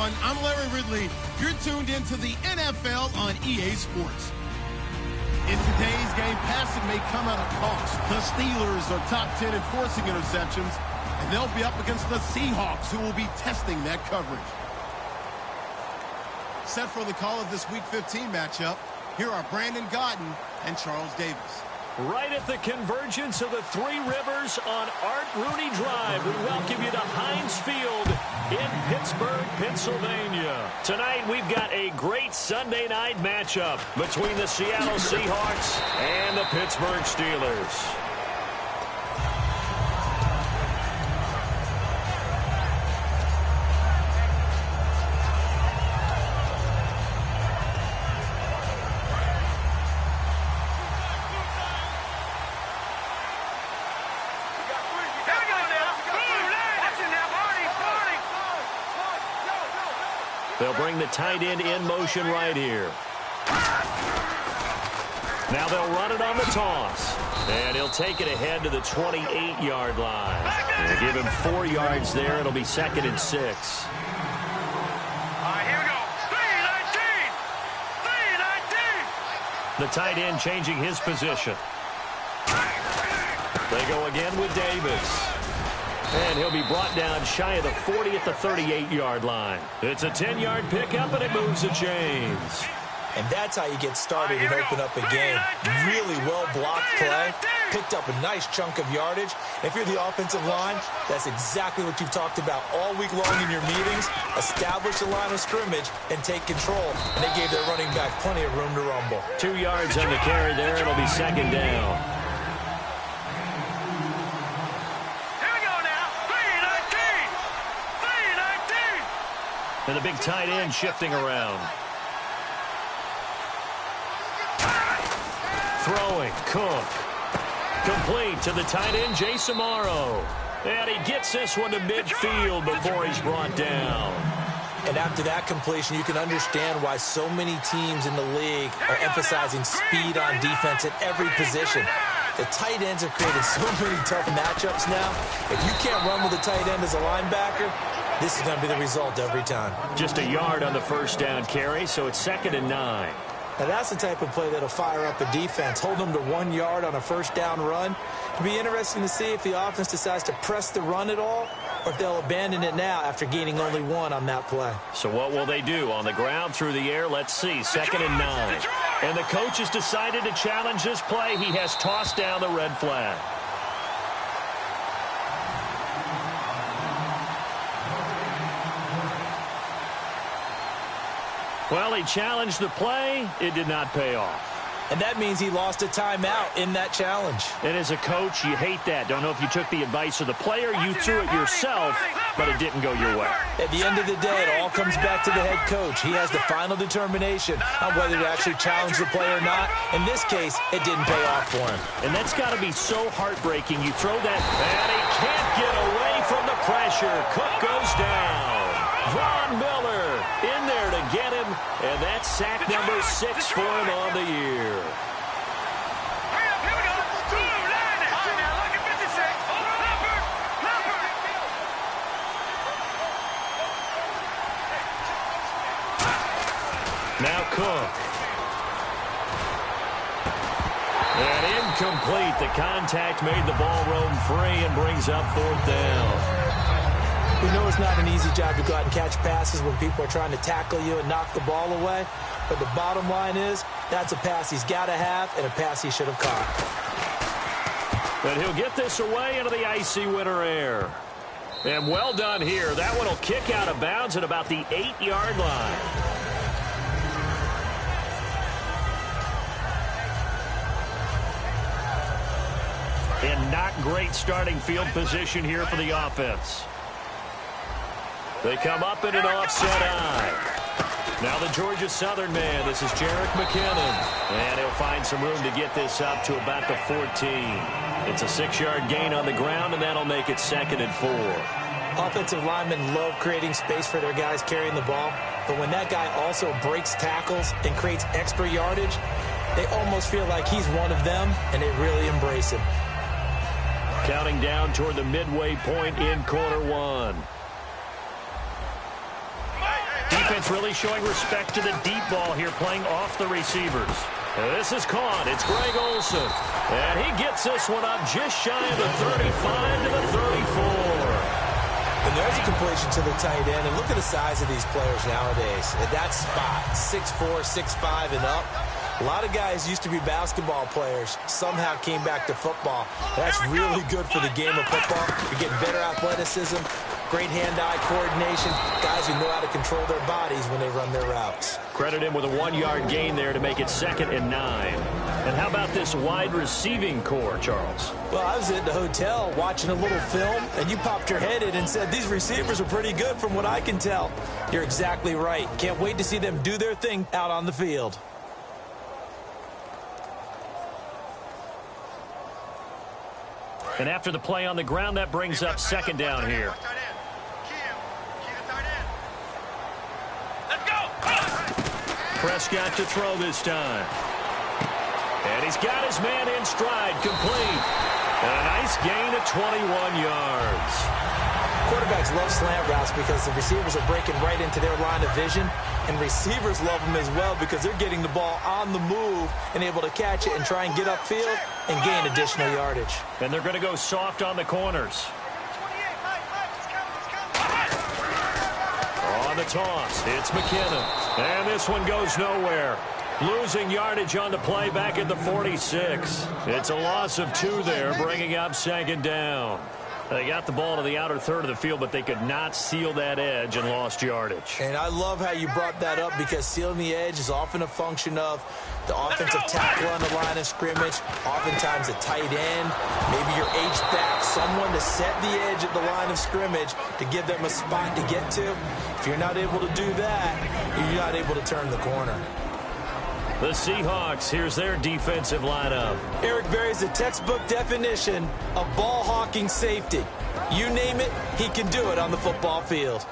everyone. I'm Larry Ridley. You're tuned into the NFL on EA Sports. In today's game, passing may come at a cost. The Steelers are top 10 in forcing interceptions, and they'll be up against the Seahawks, who will be testing that coverage. Set for the call of this Week 15 matchup, here are Brandon Gaudin and Charles Davis. Right at the convergence of the Three Rivers on Art Rooney Drive, we welcome you to Heinz Field in Pittsburgh, Pennsylvania. Tonight, we've got a great Sunday night matchup between the Seattle Seahawks and the Pittsburgh Steelers. They'll bring the tight end in motion right here. Now they'll run it on the toss. And he'll take it ahead to the 28-yard line. They give him 4 yards there. It'll be 2nd and 6. All right, here we go. 3-19. 3-19. The tight end changing his position. They go again with Davis. And he'll be brought down shy of the 40 at the 38-yard line. It's a 10-yard pickup, and it moves the chains. And that's how you get started and open up a game. Really well-blocked play. Picked up a nice chunk of yardage. If you're the offensive line, that's exactly what you've talked about all week long in your meetings. Establish a line of scrimmage and take control. And they gave their running back plenty of room to rumble. 2 yards on the carry there. It'll be 2nd down. And the big tight end shifting around. Throwing, Cook. Complete to the tight end, Jason Morrow. And he gets this one to midfield before he's brought down. And after that completion, you can understand why so many teams in the league are emphasizing speed on defense at every position. The tight ends have created so many tough matchups now. If you can't run with a tight end as a linebacker, this is going to be the result every time. Just a yard on the first down carry, so it's 2nd and 9. Now that's the type of play that'll fire up a defense. Hold them to 1 yard on a first down run. It'll be interesting to see if the offense decides to press the run at all, or if they'll abandon it now after gaining only 1 on that play. So what will they do? On the ground, through the air? Let's see. 2nd and 9. And the coach has decided to challenge this play. He has tossed down the red flag. Well, he challenged the play. It did not pay off. And that means he lost a timeout in that challenge. And as a coach, you hate that. Don't know if you took the advice of the player, you threw it yourself, but it didn't go your way. At the end of the day, it all comes back to the head coach. He has the final determination on whether to actually challenge the play or not. In this case, it didn't pay off for him. And that's got to be so heartbreaking. You throw that, and he can't get away from the pressure. Cook goes down. Von Miller in there to get him, and that's sack number 6 for him on the year. Now Cook. And incomplete. The contact made the ball roam free and brings up 4th down. We know it's not an easy job to go out and catch passes when people are trying to tackle you and knock the ball away. But the bottom line is, that's a pass he's got to have and a pass he should have caught. But he'll get this away into the icy winter air. And well done here. That one will kick out of bounds at about the 8-yard line. And not great starting field position here for the offense. They come up in an offset eye. Now the Georgia Southern man. This is Jerick McKinnon. And he'll find some room to get this up to about the 14. It's a 6-yard gain on the ground, and that'll make it 2nd and 4. Offensive linemen love creating space for their guys carrying the ball. But when that guy also breaks tackles and creates extra yardage, they almost feel like he's one of them, and they really embrace him. Counting down toward the midway point in quarter 1. defense really showing respect to the deep ball here, playing off the receivers. This is caught. It's Greg Olsen. And he gets this one up just shy of the 35 to the 34. And there's a completion to the tight end. And look at the size of these players nowadays. At that spot, 6'4", 6'5", and up. A lot of guys used to be basketball players, somehow came back to football. That's really good for the game of football. You're getting better athleticism, great hand-eye coordination, guys who know how to control their bodies when they run their routes. Credit him with a 1-yard gain there to make it 2nd and 9. And how about this wide receiving core, Charles? Well, I was at the hotel watching a little film, and you popped your head in and said, these receivers are pretty good from what I can tell. You're exactly right. Can't wait to see them do their thing out on the field. And after the play on the ground, that brings up 2nd down here. Prescott to throw this time. And he's got his man in stride, complete. And a nice gain of 21 yards. Quarterbacks love slant routes because the receivers are breaking right into their line of vision. And receivers love them as well because they're getting the ball on the move and able to catch it and try and get upfield and gain additional yardage. And they're going to go soft on the corners. On the toss, it's McKinnon. And this one goes nowhere. Losing yardage on the play back at the 46. It's a loss of 2 there, bringing up 2nd down. They got the ball to the outer third of the field, but they could not seal that edge and lost yardage. And I love how you brought that up because sealing the edge is often a function of the offensive tackle on the line of scrimmage, oftentimes a tight end, maybe your H-back, someone to set the edge at the line of scrimmage to give them a spot to get to. If you're not able to do that, you're not able to turn the corner. The Seahawks, here's their defensive lineup. Eric Berry's the textbook definition of ball-hawking safety. You name it, he can do it on the football field.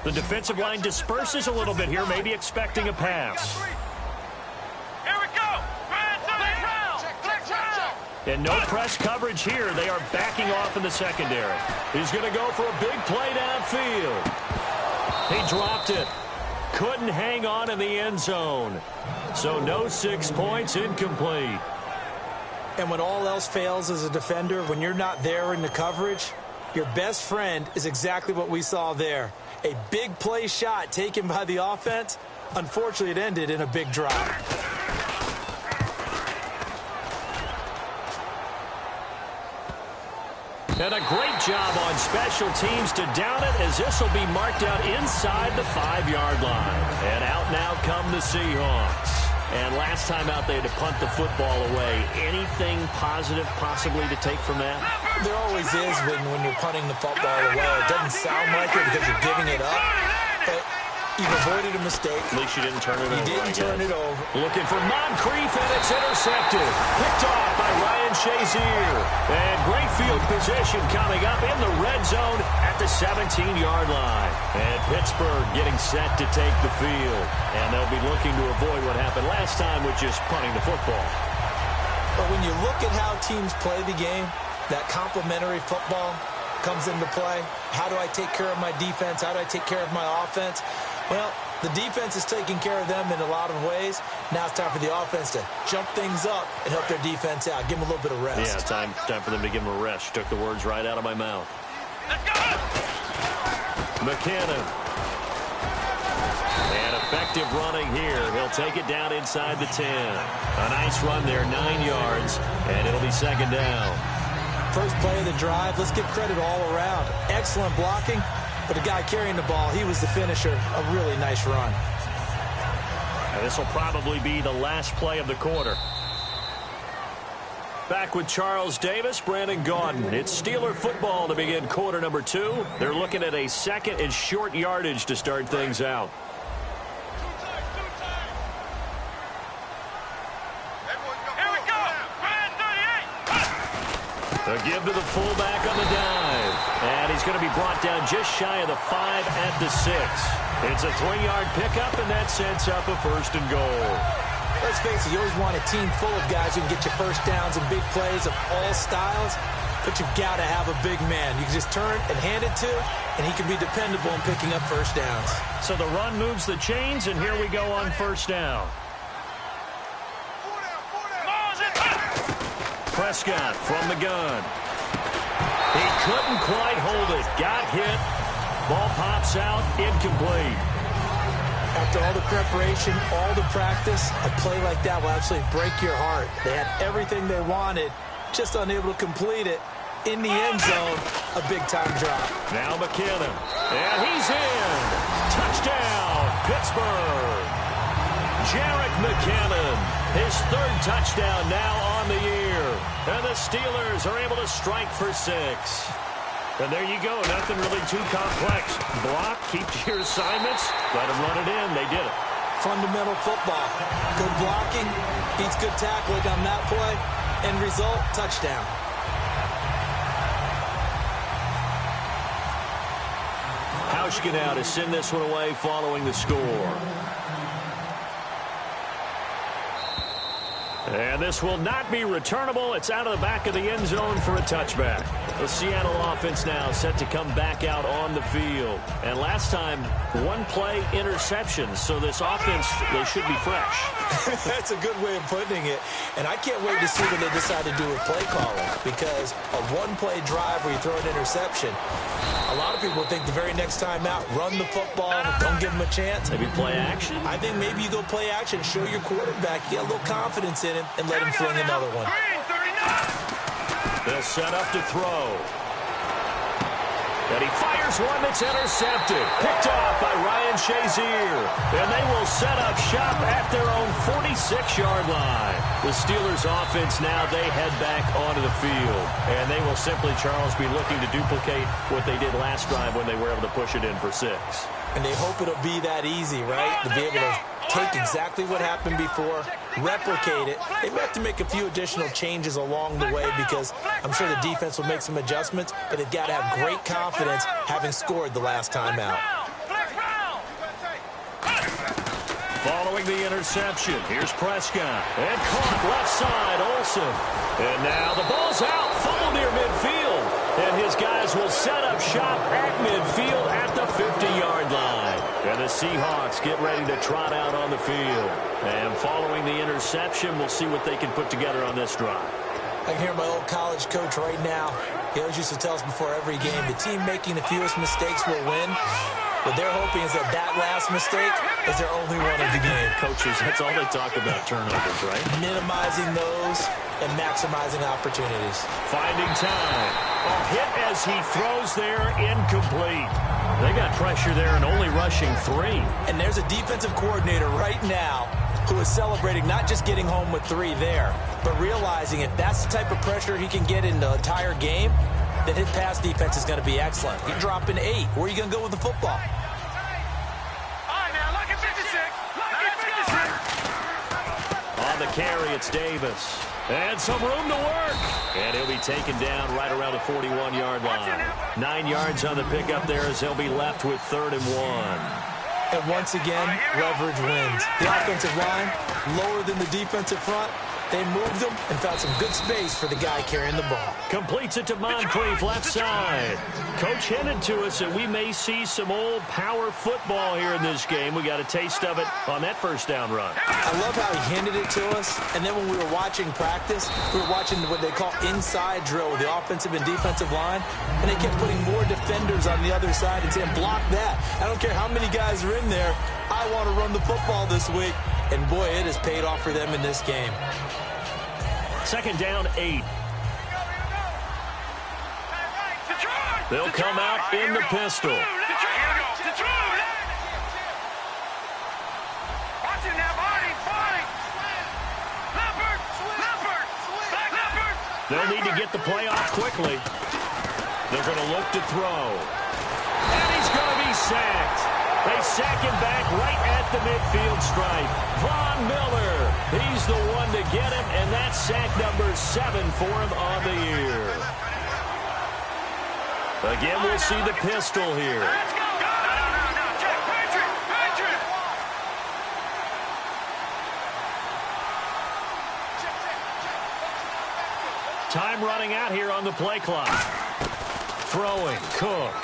The defensive line disperses a little bit here, maybe expecting a pass. Here we go. And no press coverage here. They are backing off in the secondary. He's going to go for a big play downfield. He dropped it. Couldn't hang on in the end zone. So no 6 points, incomplete. And when all else fails as a defender, when you're not there in the coverage, your best friend is exactly what we saw there. A big play shot taken by the offense. Unfortunately, it ended in a big drop. And a great job on special teams to down it, as this will be marked out inside the 5-yard line. And out now come the Seahawks. And last time out, they had to punt the football away. Anything positive possibly to take from that? There always is when you're punting the football away. It doesn't sound like it because you're giving it up, but you've avoided a mistake. At least you didn't turn it over. You didn't turn it over. Looking for Moncrief, and it's intercepted. Picked off by Ryan Shazier. And great field position coming up in the red zone at the 17-yard line. And Pittsburgh getting set to take the field. And they'll be looking to avoid what happened last time, which is punting the football. But when you look at how teams play the game, that complementary football comes into play. How do I take care of my defense? How do I take care of my offense? Well, the defense is taking care of them in a lot of ways. Now it's time for the offense to jump things up and help their defense out. Give them a little bit of rest. Yeah, time for them to give them a rest. You took the words right out of my mouth. McKinnon. And effective running here. He'll take it down inside the 10. A nice run there, 9 yards, and it'll be 2nd down. First play of the drive. Let's give credit all around. Excellent blocking. But the guy carrying the ball, he was the finisher. A really nice run. And this will probably be the last play of the quarter. Back with Charles Davis, Brandon Gaudin. It's Steeler football to begin quarter number 2. They're looking at a 2nd and short yardage to start things out. A give to the fullback on the dive. And he's going to be brought down just shy of the 5 at the 6. It's a 3-yard pickup, and that sets up a 1st and goal. Let's face it, you always want a team full of guys who can get you first downs and big plays of all styles. but you've got to have a big man. You can just turn and hand it to, and he can be dependable in picking up first downs. So the run moves the chains, and here we go on first down. Prescott from the gun. He couldn't quite hold it. Got hit. Ball pops out. Incomplete. After all the preparation, all the practice, a play like that will absolutely break your heart. They had everything they wanted, just unable to complete it. In the end zone, a big-time drop. Now McKinnon. And he's in. Touchdown, Pittsburgh. Jerick McKinnon, his third touchdown now on the year. And the Steelers are able to strike for 6. And there you go. Nothing really too complex. Block, keep to your assignments, let them run it in. They did it. Fundamental football. Good blocking, beats good tackling on that play. End result, touchdown. Hauschka now to send this one away following the score. And this will not be returnable. It's out of the back of the end zone for a touchback. The Seattle offense now set to come back out on the field. And last time, one play interception. So this offense, they should be fresh. That's a good way of putting it. And I can't wait to see what they decide to do with play calling. Because a one-play drive where you throw an interception, a lot of people think the very next time out, run the football, don't give him a chance. Maybe play action? I think maybe you go play action, show your quarterback, get a little confidence in him, and let him fling another one. They'll set up to throw. And he fires one that's intercepted. Picked off by Ryan Shazier. And they will set up shop at their own 46-yard line. The Steelers offense now, they head back onto the field. And they will simply, Charles, be looking to duplicate what they did last drive when they were able to push it in for 6. And they hope it'll be that easy, right? To be able to take exactly what happened before, replicate it. They may have to make a few additional changes along the way because I'm sure the defense will make some adjustments, but they've got to have great confidence having scored the last time out. Following the interception, here's Prescott. And caught left side, Olsen. And now the ball's out, fumble near midfield. And his guys will set up shop at midfield at the 50-yard line. And the Seahawks get ready to trot out on the field. And following the interception, we'll see what they can put together on this drive. I can hear my old college coach right now. He always used to tell us before every game, the team making the fewest mistakes will win. What they're hoping is that that last mistake is their only one of the game. Coaches, that's all they talk about, turnovers, right? Minimizing those and maximizing opportunities. Finding time. A hit as he throws there, incomplete. They got pressure there and only rushing 3. And there's a defensive coordinator right now who is celebrating not just getting home with 3 there, but realizing if that's the type of pressure he can get in the entire game, then his pass defense is going to be excellent. You're dropping 8. Where are you going to go with the football? On the carry, it's Davis. And some room to work. And he'll be taken down right around the 41-yard line. 9 yards on the pickup there as they'll be left with 3rd and 1. And once again, leverage wins. The offensive line, lower than the defensive front. They moved them and found some good space for the guy carrying the ball. Completes it to Moncrief, left side. Coach hinted to us that we may see some old power football here in this game. We got a taste of it on that first down run. I love how he hinted it to us. And then when we were watching practice, we were watching what they call inside drill with the offensive and defensive line. And they kept putting more defenders on the other side and saying, block that. I don't care how many guys are in there. I want to run the football this week. And boy, it has paid off for them in this game. 2nd down, 8. They'll come out in the pistol. They'll need to get the play off quickly. They're going to look to throw. And he's going to be sacked. They sack him back right at the midfield stripe. Von Miller, he's the one to get him, and that's sack number 7 for him on the year. Again, we'll see the pistol here. Time time running out here on the play clock. Throwing, Cook.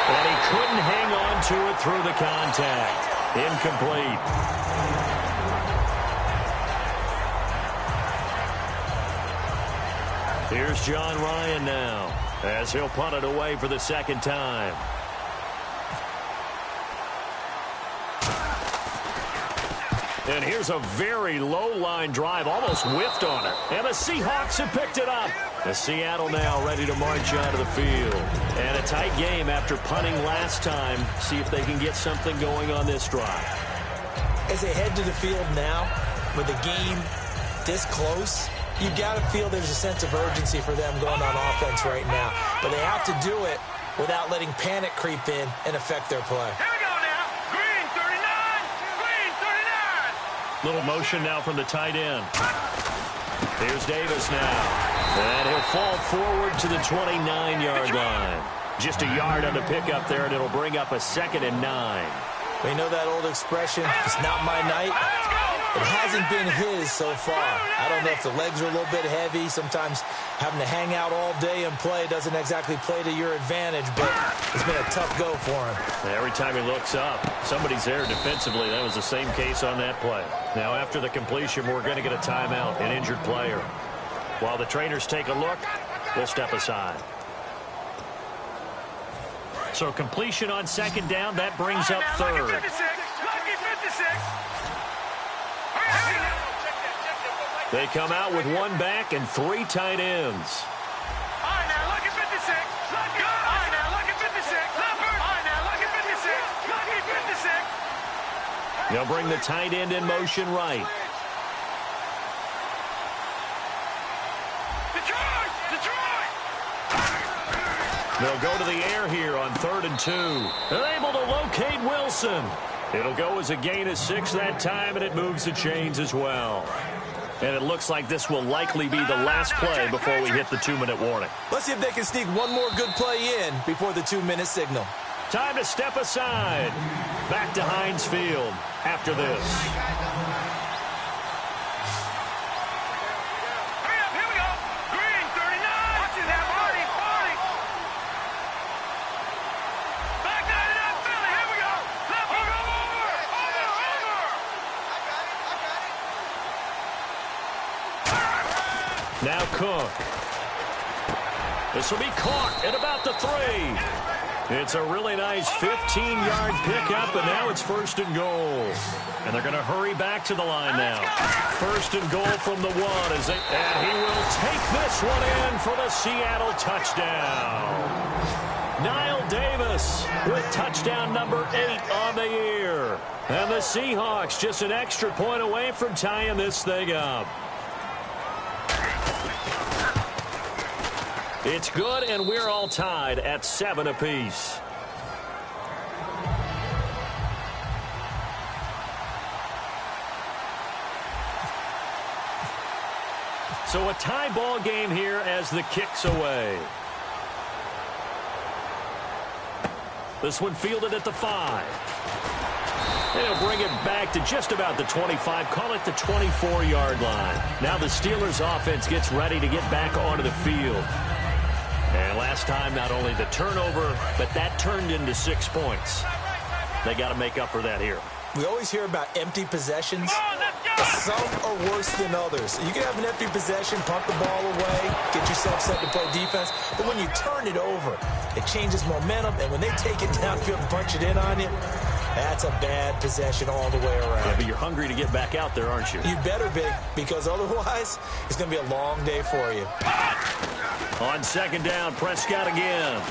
And he couldn't hang on to it through the contact. Incomplete. Here's John Ryan now, as he'll punt it away for the second time. And here's a very low-line drive, almost whiffed on it. And the Seahawks have picked it up. The Seattle now ready to march out of the field. And a tight game after punting last time. See if they can get something going on this drive. As they head to the field now, with the game this close, you got to feel there's a sense of urgency for them going on offense right now. But they have to do it without letting panic creep in and affect their play. Here we go now. Green 39. Green 39. Little motion now from the tight end. Here's Davis now. And he'll fall forward to the 29-yard line. Just a yard on the pickup there, and it'll bring up a 2nd and 9. We know that old expression, it's not my night. It hasn't been his so far. I don't know if the legs are a little bit heavy. Sometimes having to hang out all day and play doesn't exactly play to your advantage, but it's been a tough go for him. Every time he looks up, somebody's there defensively. That was the same case on that play. Now, after the completion, we're going to get a timeout, an injured player. While the trainers take a look, we'll step aside. So completion on 2nd down, that brings up 3rd. Lucky 56. Lucky 56. They come out with 1 back and 3 tight ends. All right, now, lucky 56. Lucky. All right, now, lucky 56. All right, now, lucky 56. Lucky 56. They'll bring the tight end in motion right. Detroit! Detroit! They'll go to the air here on 3rd and 2. They're able to locate Wilson. It'll go as a gain of 6 that time, and it moves the chains as well. And it looks like this will likely be the last play before we hit the 2-minute warning. Let's see if they can sneak one more good play in before the 2-minute signal. Time to step aside. Back to Heinz Field after this. Hurry up, here we go. Green 39. Watching that party, party. Back 99, Philly, here we go. Left, over. Now Cook. This will be caught at about the 3. It's a really nice 15-yard pickup, and now it's 1st and goal. And they're going to hurry back to the line now. 1st and goal from the 1. And he will take this one in for the Seattle touchdown. Niall Davis with touchdown number 8 on the year. And the Seahawks just an extra point away from tying this thing up. It's good, and we're all tied at 7 apiece. So a tie ball game here as the kick's away. This one fielded at the 5. They'll bring it back to just about the 25, call it the 24-yard line. Now the Steelers' offense gets ready to get back onto the field. And last time, not only the turnover, but that turned into 6 points. They got to make up for that here. We always hear about empty possessions. Some are worse than others. You can have an empty possession, punt the ball away, get yourself set to play defense. But when you turn it over, it changes momentum. And when they take it downfield and punch it in on you, that's a bad possession all the way around. Yeah, but you're hungry to get back out there, aren't you? You better be, because otherwise, it's going to be a long day for you. On 2nd down, Prescott again.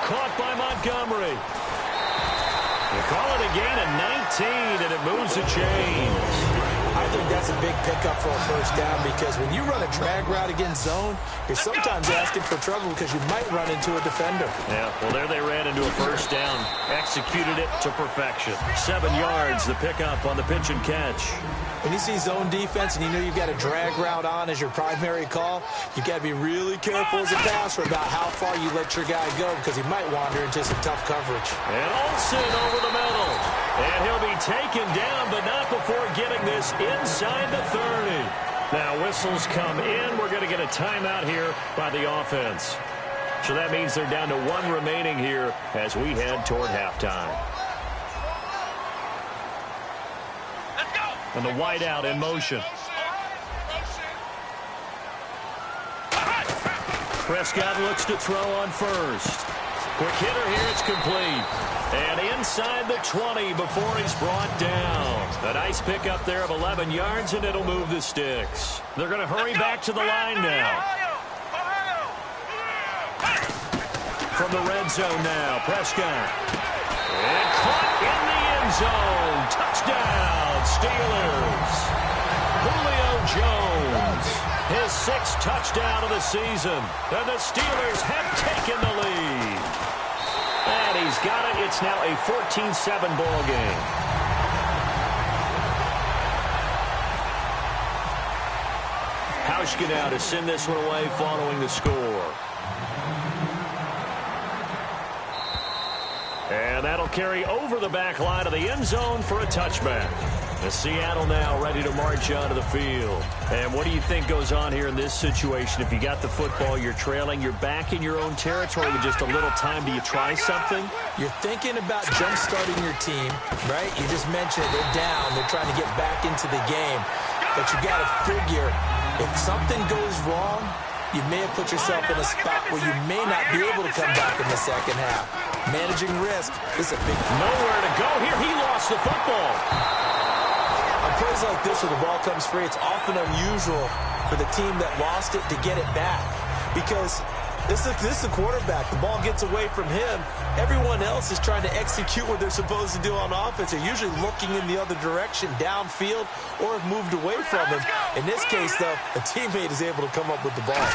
Caught by Montgomery. They call it again at 19, and it moves the chains. I think that's a big pickup for a 1st down, because when you run a drag route against zone, you're sometimes asking for trouble because you might run into a defender. Yeah, well, there they ran into a 1st down. Executed it to perfection. 7 yards, the pickup on the pitch and catch. When you see zone defense and you know you've got a drag route on as your primary call, you got to be really careful as a passer about how far you let your guy go, because he might wander into some tough coverage. And Olsen over the middle. And he'll be taken down, but not before getting this inside the 30. Now whistles come in. We're going to get a timeout here by the offense. So that means they're down to 1 remaining here as we head toward halftime. Let's go. And the wideout in motion. Prescott looks to throw on first. Quick hitter here, it's complete. And inside the 20 before he's brought down. A nice pickup there of 11 yards, and it'll move the sticks. They're going to hurry back to the line now. From the red zone now, Prescott. And caught in the end zone. Touchdown, Steelers. Julio Jones, his 6th touchdown of the season. And the Steelers have taken the lead. And he's got it. It's now a 14-7 ball game. Hauschka now to send this one away following the score. And that'll carry over the back line of the end zone for a touchback. The Seattle now ready to march onto the field. And what do you think goes on here in this situation? If you got the football, you're trailing, you're back in your own territory with just a little time. Do you try something? You're thinking about jump-starting your team, right? You just mentioned they're down. They're trying to get back into the game. But you got to figure, if something goes wrong, you may have put yourself in a spot where you may not be able to come back in the second half. Managing risk is a big... Nowhere to go here. He lost the football. On plays like this where the ball comes free, it's often unusual for the team that lost it to get it back. Because this is the quarterback. The ball gets away from him. Everyone else is trying to execute what they're supposed to do on offense. They're usually looking in the other direction, downfield, or have moved away from him. In this case, though, a teammate is able to come up with the ball.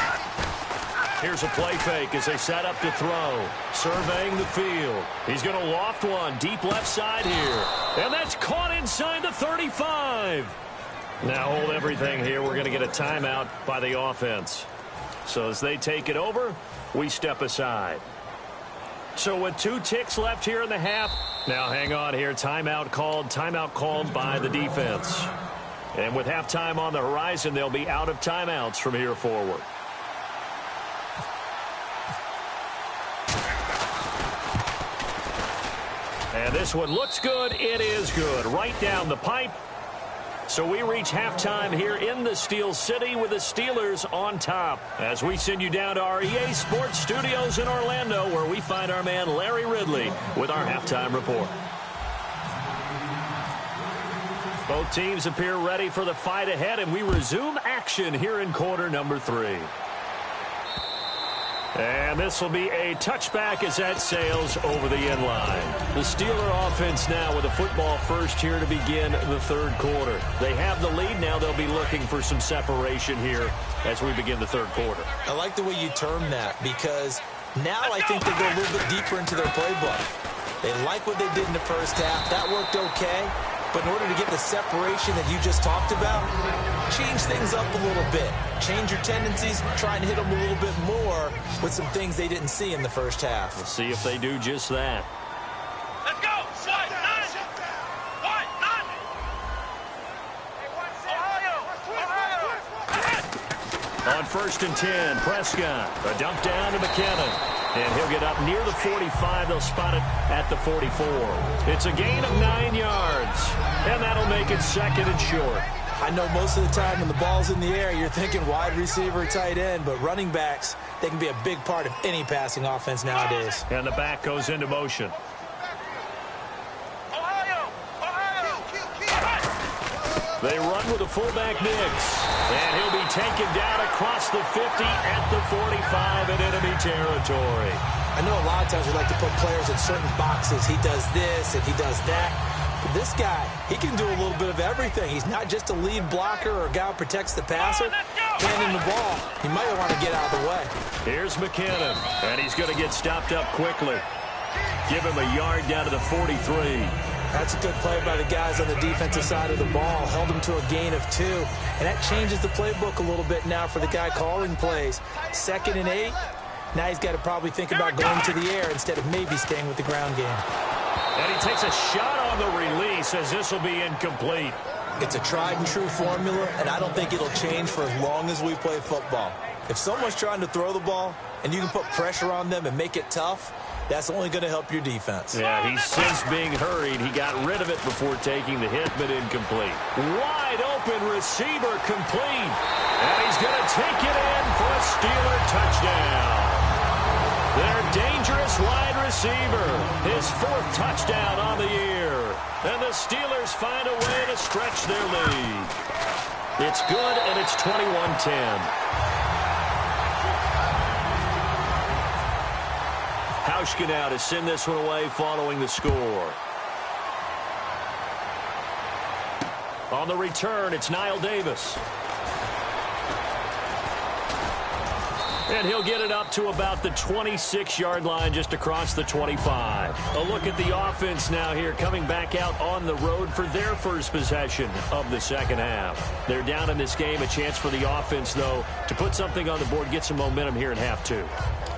Here's a play fake as they set up to throw. Surveying the field. He's going to loft one deep left side here. And that's caught inside the 35. Now hold everything here. We're going to get a timeout by the offense. So as they take it over, we step aside. So with 2 ticks left here in the half. Now hang on here. Timeout called by the defense. And with halftime on the horizon, they'll be out of timeouts from here forward. And this one looks good. It is good. Right down the pipe. So we reach halftime here in the Steel City with the Steelers on top. As we send you down to our EA Sports Studios in Orlando, where we find our man Larry Ridley with our halftime report. Both teams appear ready for the fight ahead, and we resume action here in quarter number 3. And this will be a touchback as that sails over the end line. The Steeler offense now with a football first here to begin the 3rd quarter. They have the lead. Now they'll be looking for some separation here as we begin the 3rd quarter. I like the way you term that, because now I think they go a little bit deeper into their playbook. They like what they did in the first half. That worked okay. But in order to get the separation that you just talked about, change things up a little bit. Change your tendencies, try and hit them a little bit more with some things they didn't see in the first half. We'll see if they do just that. Let's go. Ohio. On 1st and 10, Prescott. A dump down to McKinnon. And he'll get up near the 45. They'll spot it at the 44. It's a gain of 9 yards. And that'll make it 2nd and short. I know most of the time when the ball's in the air, you're thinking wide receiver, tight end. But running backs, they can be a big part of any passing offense nowadays. And the back goes into motion. They run with a fullback mix. And he'll be taken down across the 50 at the 45 in enemy territory. I know a lot of times we like to put players in certain boxes. He does this and he does that. But this guy, he can do a little bit of everything. He's not just a lead blocker or a guy who protects the passer. Handing the ball, he might want to get out of the way. Here's McKinnon, and he's going to get stopped up quickly. Give him a yard down to the 43. That's a good play by the guys on the defensive side of the ball. Held him to a gain of 2. And that changes the playbook a little bit now for the guy calling plays. 2nd and 8. Now he's got to probably think about going to the air instead of maybe staying with the ground game. And he takes a shot on the release as this will be incomplete. It's a tried-and-true formula, and I don't think it'll change for as long as we play football. If someone's trying to throw the ball and you can put pressure on them and make it tough, that's only going to help your defense. Yeah, he's since being hurried. He got rid of it before taking the hit, but incomplete. Wide open receiver complete. And he's going to take it in for a Steeler touchdown. Their dangerous wide receiver, his 4th touchdown on the year. And the Steelers find a way to stretch their lead. It's good, and it's 21-10. Hauschka now to send this one away following the score. On the return, it's Niall Davis. And he'll get it up to about the 26-yard line just across the 25. A look at the offense now here coming back out on the road for their first possession of the second half. They're down in this game. A chance for the offense, though, to put something on the board, get some momentum here in half 2.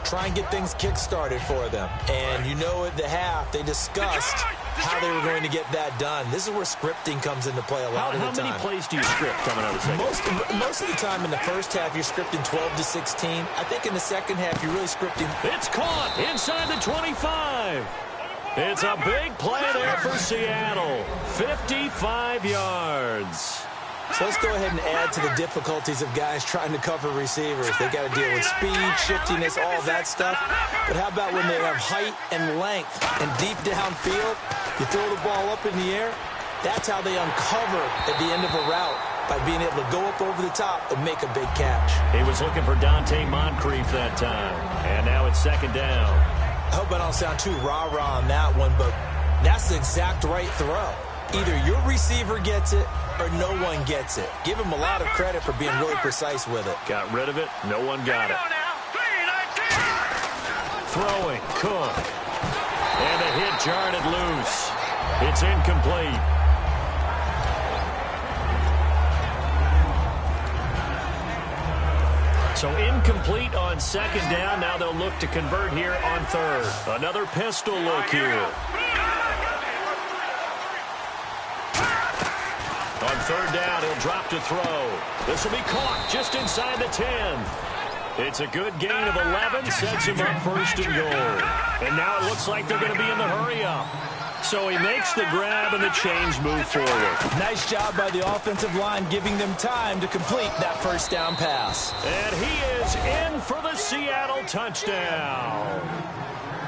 Try and get things kick-started for them. And you know at the half, they discussed how they were going to get that done. This is where scripting comes into play a lot of the time. How many plays do you script coming out of the second? Most of the time in the first half, you're scripting 12 to 16. I think in the second half, you're really scripting. It's caught inside the 25. It's a big play there for Seattle. 55 yards. So let's go ahead and add to the difficulties of guys trying to cover receivers. They got to deal with speed, shiftiness, all that stuff. But how about when they have height and length and deep downfield? You throw the ball up in the air. That's how they uncover at the end of a route, by being able to go up over the top and make a big catch. He was looking for Dante Moncrief that time. And now it's second down. I hope I don't sound too rah-rah on that one, but that's the exact right throw. Either your receiver gets it or no one gets it. Give him a lot of credit for being really precise with it. Got rid of it. No one got it. Throwing. Cook. And the hit jarred it loose. It's incomplete. So incomplete on second down. Now they'll look to convert here on third. Another pistol look here. On third down, he'll drop to throw. This will be caught just inside the 10. It's a good gain of 11, sets him up first and goal. And now it looks like they're going to be in the hurry-up. So he makes the grab and the change move forward. Nice job by the offensive line, giving them time to complete that first down pass. And he is in for the Seattle touchdown.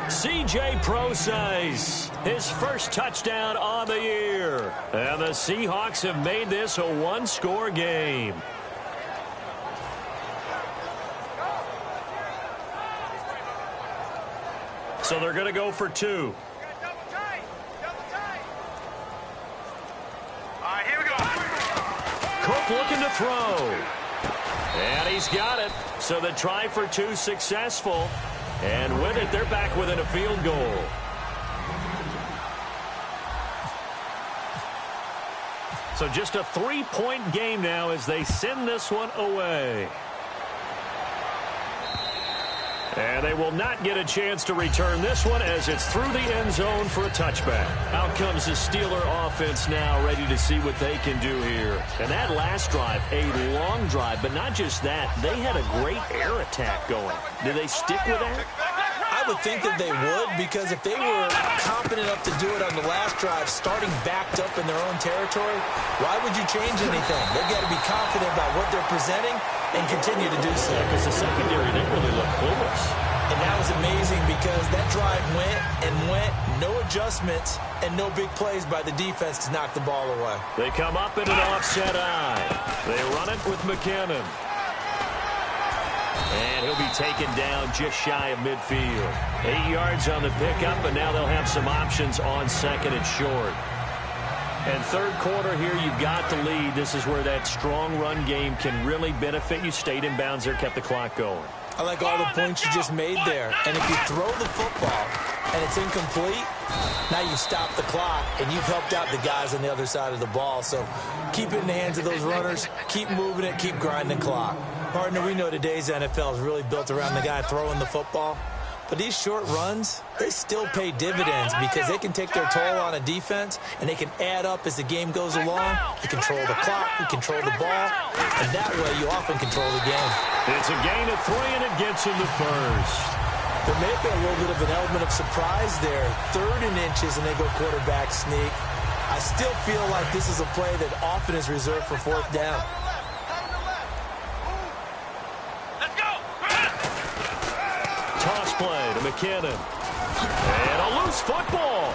C.J. Prosise, his first touchdown on the year. And the Seahawks have made this a one-score game. So they're going to go for 2. Cook looking to throw. And he's got it. So the try for 2 successful. And with it, they're back within a field goal. So just a 3-point game now as they send this one away. And they will not get a chance to return this one as it's through the end zone for a touchback. Out comes the Steeler offense now, ready to see what they can do here. And that last drive, a long drive, but not just that. They had a great air attack going. Did they stick with that? I would think that they would, because if they were confident enough to do it on the last drive, starting backed up in their own territory, why would you change anything? They've got to be confident about what they're presenting and continue to do so. Because the secondary didn't really look clueless. And that was amazing because that drive went and went, no adjustments, and no big plays by the defense to knock the ball away. They come up in an offset eye. They run it with McKinnon. And he'll be taken down just shy of midfield. 8 yards on the pickup, and now they'll have some options on second and short. And third quarter here, you've got the lead. This is where that strong run game can really benefit you. Stayed in bounds there, kept the clock going. I like all the points you just made there. And if you throw the football and it's incomplete, now you've stopped the clock and you've helped out the guys on the other side of the ball. So keep it in the hands of those runners. Keep moving it. Keep grinding clock. Partner, we know today's NFL is really built around the guy throwing the football. But these short runs, they still pay dividends because they can take their toll on a defense, and they can add up as the game goes along. You control the clock, you control the ball, and that way you often control the game. It's a gain of 3, and it gets him the first. There may be a little bit of an element of surprise there. 3rd and inches, and they go quarterback sneak. I still feel like this is a play that often is reserved for 4th down. Let's go. Toss play to McKinnon. And a loose football.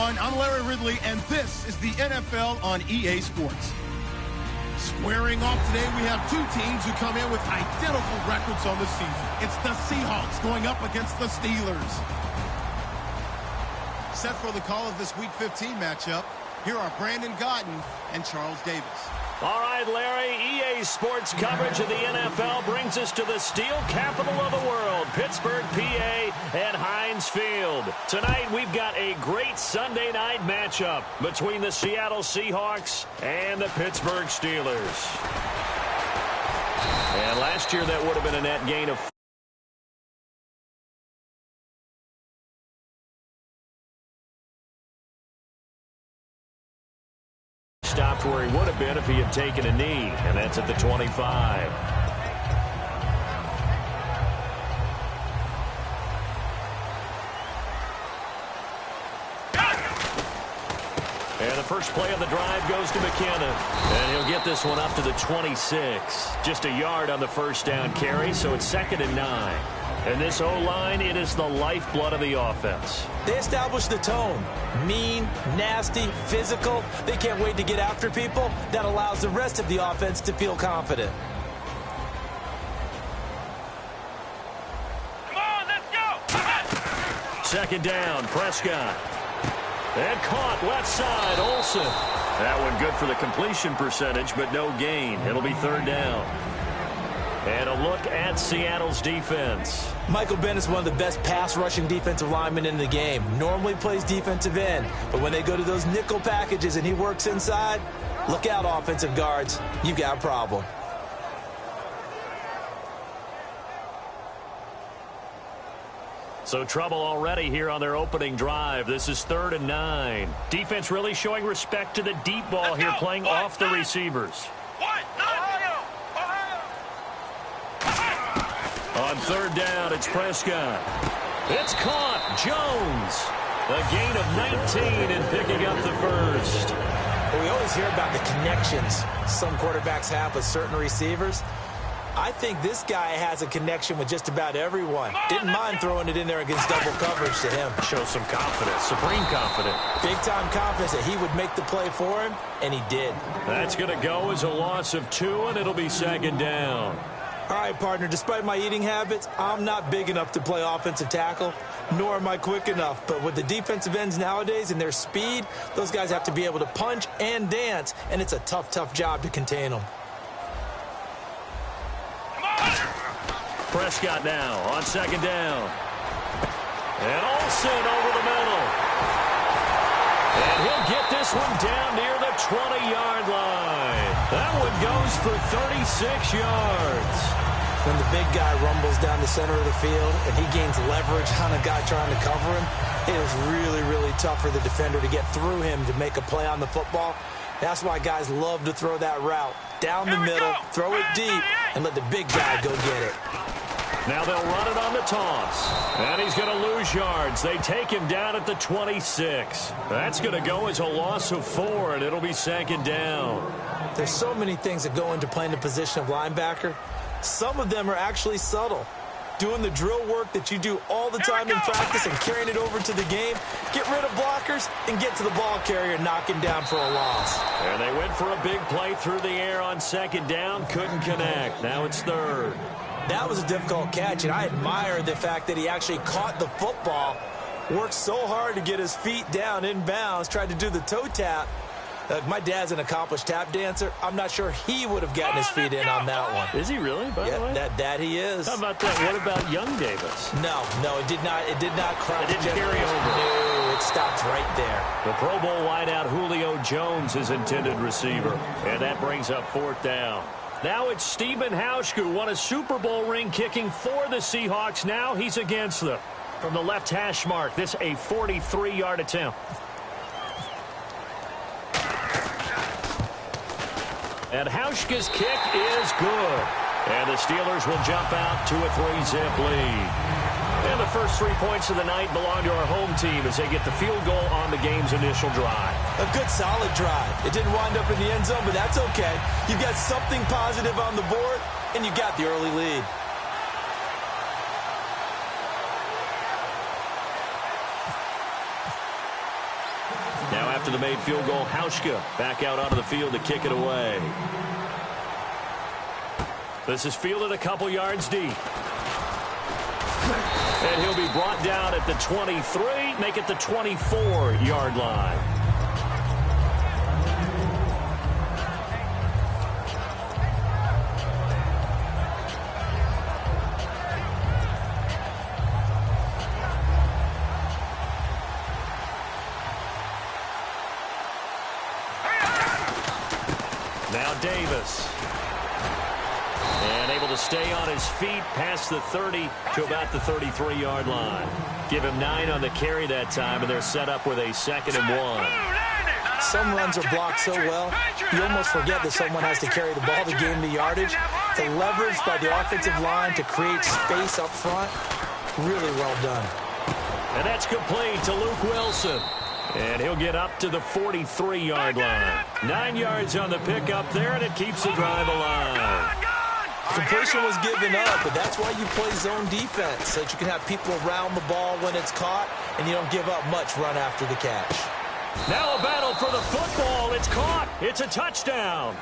everyone. I'm Larry Ridley, and this is the NFL on EA Sports. Squaring off today, we have two teams who come in with identical records on the season. It's the Seahawks going up against the Steelers. Set for the call of this Week 15 matchup, here are Brandon Gaudin and Charles Davis. All right, Larry, EA Sports coverage of the NFL brings us to the steel capital of the world, Pittsburgh, PA, at Heinz Field. Tonight, we've got a great Sunday night matchup between the Seattle Seahawks and the Pittsburgh Steelers. And last year, that would have been a net gain of stopped where he would have been if he had taken a knee, and that's at the 25. And the first play of the drive goes to McKinnon, and he'll get this one up to the 26. Just a yard on the first down carry, so it's 2nd and 9. And this O-line, it is the lifeblood of the offense. They established the tone. Mean, nasty, physical. They can't wait to get after people. That allows the rest of the offense to feel confident. Come on, let's go! 2nd down, Prescott. And caught left side, Olsen. That one good for the completion percentage, but no gain. It'll be 3rd down. And a look at Seattle's defense. Michael Bennett's one of the best pass-rushing defensive linemen in the game. Normally plays defensive end, but when they go to those nickel packages and he works inside, look out, offensive guards. You got a problem. So trouble already here on their opening drive. This is 3rd and 9. Defense really showing respect to the deep ball here, playing off the receivers. On 3rd down, it's Prescott. It's caught. Jones. A gain of 19 and picking up the first. Well, we always hear about the connections some quarterbacks have with certain receivers. I think this guy has a connection with just about everyone. Didn't mind throwing it in there against double coverage to him. Shows some confidence, supreme confidence. Big-time confidence that he would make the play for him, and he did. That's going to go as a loss of 2, and it'll be 2nd down. All right, partner, despite my eating habits, I'm not big enough to play offensive tackle, nor am I quick enough. But with the defensive ends nowadays and their speed, those guys have to be able to punch and dance, and it's a tough, tough job to contain them. Prescott now on 2nd down. And Olsen over the middle. And he'll get this one down near the 20-yard line. That one goes for 36 yards. When the big guy rumbles down the center of the field and he gains leverage on a guy trying to cover him, it is really, really tough for the defender to get through him to make a play on the football. That's why guys love to throw that route. Down the middle, throw it deep, and let the big guy go get it. Now they'll run it on the toss. And he's going to lose yards. They take him down at the 26. That's going to go as a loss of 4, and it'll be 2nd down. There's so many things that go into playing the position of linebacker. Some of them are actually subtle. Doing the drill work that you do all the time in practice and carrying it over to the game. Get rid of blockers and get to the ball carrier and knock him down for a loss. And they went for a big play through the air on 2nd down. Couldn't connect. Now it's 3rd. That was a difficult catch, and I admire the fact that he actually caught the football, worked so hard to get his feet down in bounds, tried to do the toe tap. My dad's an accomplished tap dancer. I'm not sure he would have gotten his feet in on that one. Is he really, by the way? That he is. How about that? What about young Davis? No, it did not crash. It didn't carry over. No, it stopped right there. The Pro Bowl wideout Julio Jones is intended receiver, and that brings up 4th down. Now it's Stephen Hauschka, who won a Super Bowl ring kicking for the Seahawks. Now he's against them. From the left hash mark, this a 43-yard attempt. And Hauschka's kick is good. And the Steelers will jump out to a 3-zip lead. And the first 3 points of the night belong to our home team as they get the field goal on the game's initial drive. A good, solid drive. It didn't wind up in the end zone, but that's okay. You've got something positive on the board, and you got the early lead. Now after the made field goal, Hauschka back out onto the field to kick it away. This is fielded a couple yards deep. And he'll be brought down at the 23, make it the 24-yard line. Now Davis. And able to stay on his feet past the 30 to about the 33-yard line. Give him 9 on the carry that time, and they're set up with a 2nd and 1. Some runs are blocked so well, you almost forget that someone has to carry the ball to gain the yardage. The leverage by the offensive line to create space up front, really well done. And that's complete to Luke Wilson. And he'll get up to the 43-yard line. 9 yards on the pickup there, and it keeps the drive alive. Completion was given up, but that's why you play zone defense, so that you can have people around the ball when it's caught, and you don't give up much run after the catch. Now a battle for the football. It's caught. It's a touchdown.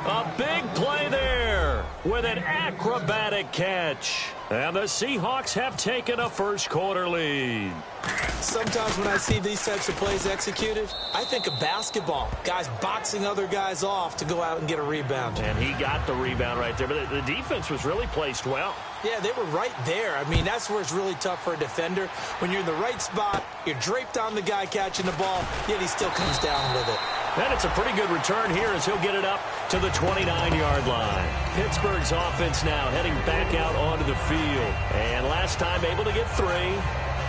A big play there with an acrobatic catch. And the Seahawks have taken a first-quarter lead. Sometimes when I see these types of plays executed, I think of basketball. Guys boxing other guys off to go out and get a rebound. And he got the rebound right there, but the defense was really placed well. Yeah, they were right there. I mean, that's where it's really tough for a defender. When you're in the right spot, you're draped on the guy catching the ball, yet he still comes down with it. And it's a pretty good return here as he'll get it up to the 29-yard line. Pittsburgh's offense now heading back out onto the field. And last time able to get 3.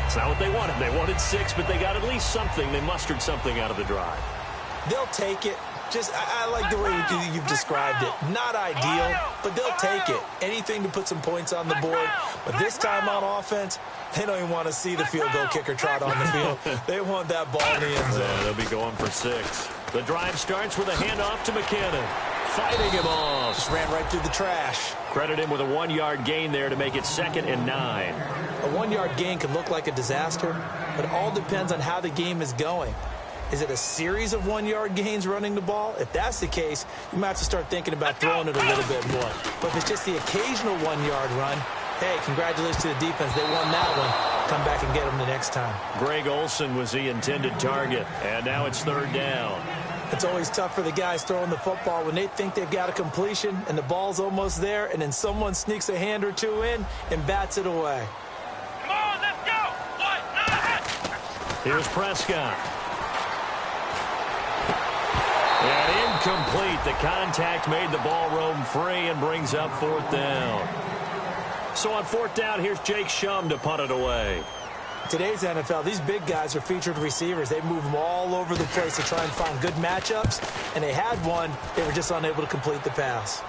It's not what they wanted. They wanted 6, but they got at least something. They mustered something out of the drive. They'll take it. I like the way you've described it. Not ideal, but they'll take it. Anything to put some points on the board. But this time on offense, they don't even want to see the field goal kicker trot on the field. They want that ball in the end zone. Yeah, they'll be going for 6. The drive starts with a handoff to McKinnon. Fighting him off. Just ran right through the trash. Credit him with a 1-yard gain there to make it 2nd and 9. A 1-yard gain can look like a disaster, but it all depends on how the game is going. Is it a series of 1-yard gains running the ball? If that's the case, you might have to start thinking about throwing it a little bit more. But if it's just the occasional 1-yard run, hey, congratulations to the defense. They won that one. Come back and get them the next time. Greg Olsen was the intended target, and now it's 3rd down. It's always tough for the guys throwing the football when they think they've got a completion and the ball's almost there, and then someone sneaks a hand or two in and bats it away. Come on, let's go. Here's Prescott. And incomplete. The contact made the ball roam free and brings up 4th down. So on 4th down, here's Jake Shum to punt it away. Today's NFL, these big guys are featured receivers. They move them all over the place to try and find good matchups, and they had one. They were just unable to complete the pass.